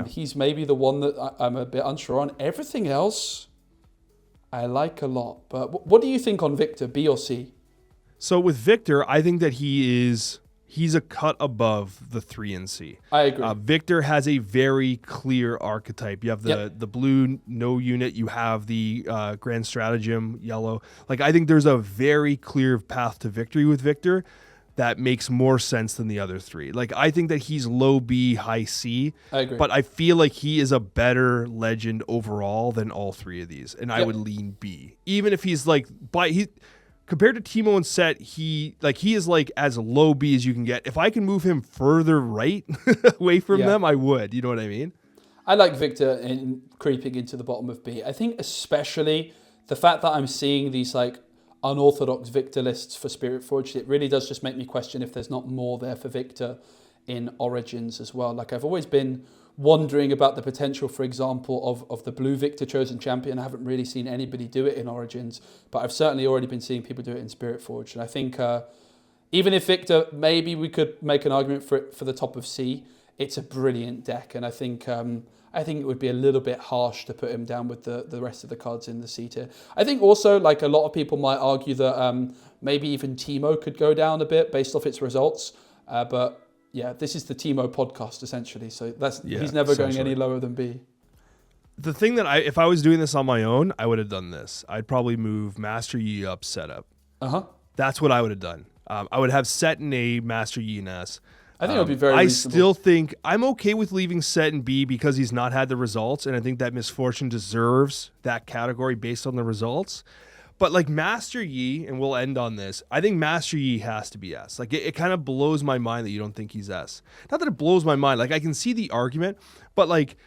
He's maybe the one that I'm a bit unsure on. Everything else I like a lot. But what do you think on Viktor, B or C? So with Viktor, I think that he's a cut above the 3 in C. I agree. Viktor has a very clear archetype. You have the blue no unit. You have the Grand Stratagem yellow. Like, I think there's a very clear path to victory with Viktor that makes more sense than the other 3. Like, I think that he's low B, high C. I agree. But I feel like he is a better legend overall than all 3 of these. And I would lean B. Even if he's like, compared to Teemo and Sett, he is like as low B as you can get. If I can move him further right away from them, I would. You know what I mean? I like Viktor in creeping into the bottom of B. I think especially the fact that I'm seeing these like unorthodox Viktor lists for Spiritforged, it really does just make me question if there's not more there for Viktor in Origins as well. Like, I've always been wondering about the potential, for example, of the blue Viktor chosen champion. I haven't really seen anybody do it in Origins, but I've certainly already been seeing people do it in Spiritforged. And I think even if Viktor, maybe we could make an argument for it for the top of C, it's a brilliant deck. And I think it would be a little bit harsh to put him down with the rest of the cards in the C tier. I think also, like, a lot of people might argue that maybe even Teemo could go down a bit based off its results. But yeah, this is the Teemo podcast essentially. So he's never going any lower than B. The thing that if I was doing this on my own, I would have done this. I'd probably move Master Yi up, Sett up. That's what I would have done. I would have Sett in A, Master Yi in S. I think it would be very reasonable. Still think I'm okay with leaving Sett in B because he's not had the results, and I think that Misfortune deserves that category based on the results. But like Master Yi, and we'll end on this, I think Master Yi has to be S. Like, it kind of blows my mind that you don't think he's S. Not that it blows my mind. Like, I can see the argument, but like,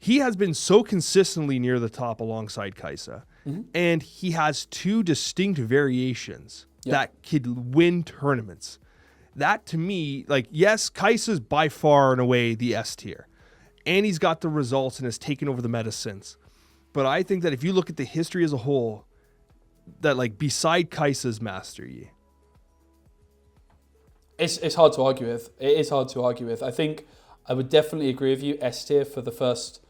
he has been so consistently near the top alongside Kaisa. And he has two distinct variations that could win tournaments. That to me, like, yes, Kaisa's by far and away the S tier. And he's got the results and has taken over the meta since. But I think that if you look at the history as a whole, that like beside Kaisa's Master Yi. It's hard to argue with. It is hard to argue with. I think I would definitely agree with you, S tier for the first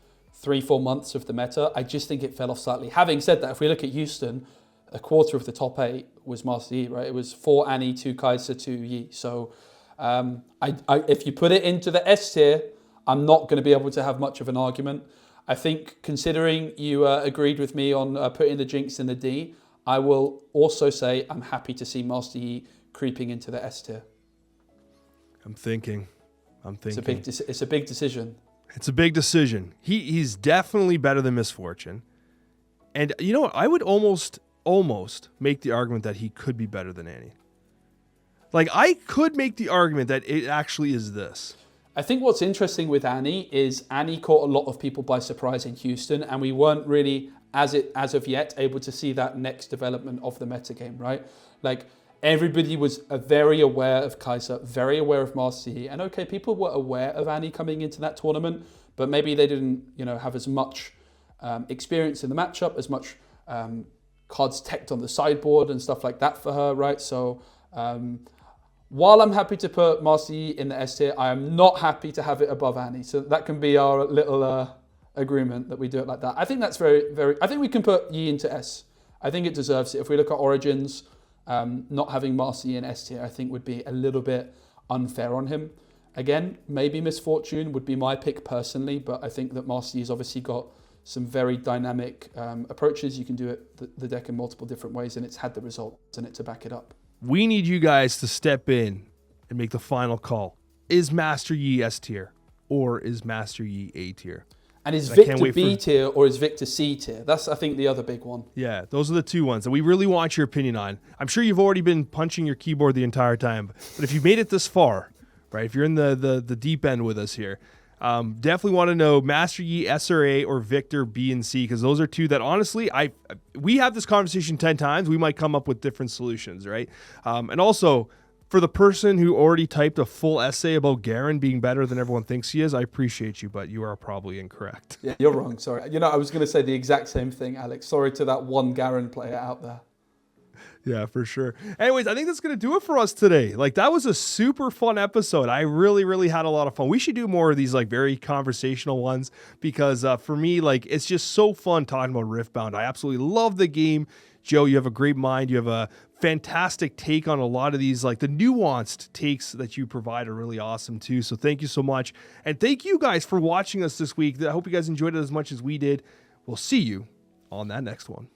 3-4 months of the meta. I just think it fell off slightly. Having said that, if we look at Houston, a quarter of the top 8 was Master Yi, right? It was 4 Annie, 2 Kaisa, 2 Yi. So if you put it into the S tier, I'm not going to be able to have much of an argument. I think considering you agreed with me on putting the Jinx in the D, I will also say I'm happy to see Master Yi creeping into the S tier. I'm thinking. It's a big decision. It's a big decision. He's definitely better than Misfortune. And you know what? I would almost make the argument that he could be better than Annie. Like, I could make the argument that it actually is this. I think what's interesting with Annie is Annie caught a lot of people by surprise in Houston, and we weren't really, as of yet, able to see that next development of the metagame, right? Like, everybody was very aware of Kaisa, very aware of Master Yi, and okay, people were aware of Annie coming into that tournament, but maybe they didn't, have as much experience in the matchup, as much cards teched on the sideboard and stuff like that for her, right? So while I'm happy to put Master Yi in the S tier, I am not happy to have it above Annie. So that can be our little agreement that we do it like that. I think that's very, very... I think we can put Yi into S. I think it deserves it. If we look at Origins, not having Master Yi in S tier, I think would be a little bit unfair on him. Again, maybe Misfortune would be my pick personally, but I think that Master Yi's obviously got some very dynamic approaches. You can do it the deck in multiple different ways, and it's had the results in it to back it up. We need you guys to step in and make the final call. Is Master Yi S tier or is Master Yi A tier? And is Viktor B tier or is Viktor C tier? That's, I think, the other big one. Yeah, those are the two ones that we really want your opinion on. I'm sure you've already been punching your keyboard the entire time, but if you've made it this far, right, if you're in the deep end with us here, definitely want to know Master Yi S or A or Viktor B and C, because those are two that honestly, we have this conversation 10 times. We might come up with different solutions, right? And also, for the person who already typed a full essay about Garen being better than everyone thinks he is, I appreciate you, but you are probably incorrect. Yeah, you're wrong. Sorry. I was going to say the exact same thing, Alex. Sorry to that one Garen player out there. Yeah, for sure. Anyways, I think that's going to do it for us today. Like, that was a super fun episode. I really, really had a lot of fun. We should do more of these, like, very conversational ones because for me, like, it's just so fun talking about Riftbound. I absolutely love the game. Joe, you have a great mind. You have a fantastic take on a lot of these, like the nuanced takes that you provide are really awesome too. So thank you so much. And thank you guys for watching us this week. I hope you guys enjoyed it as much as we did. We'll see you on that next one.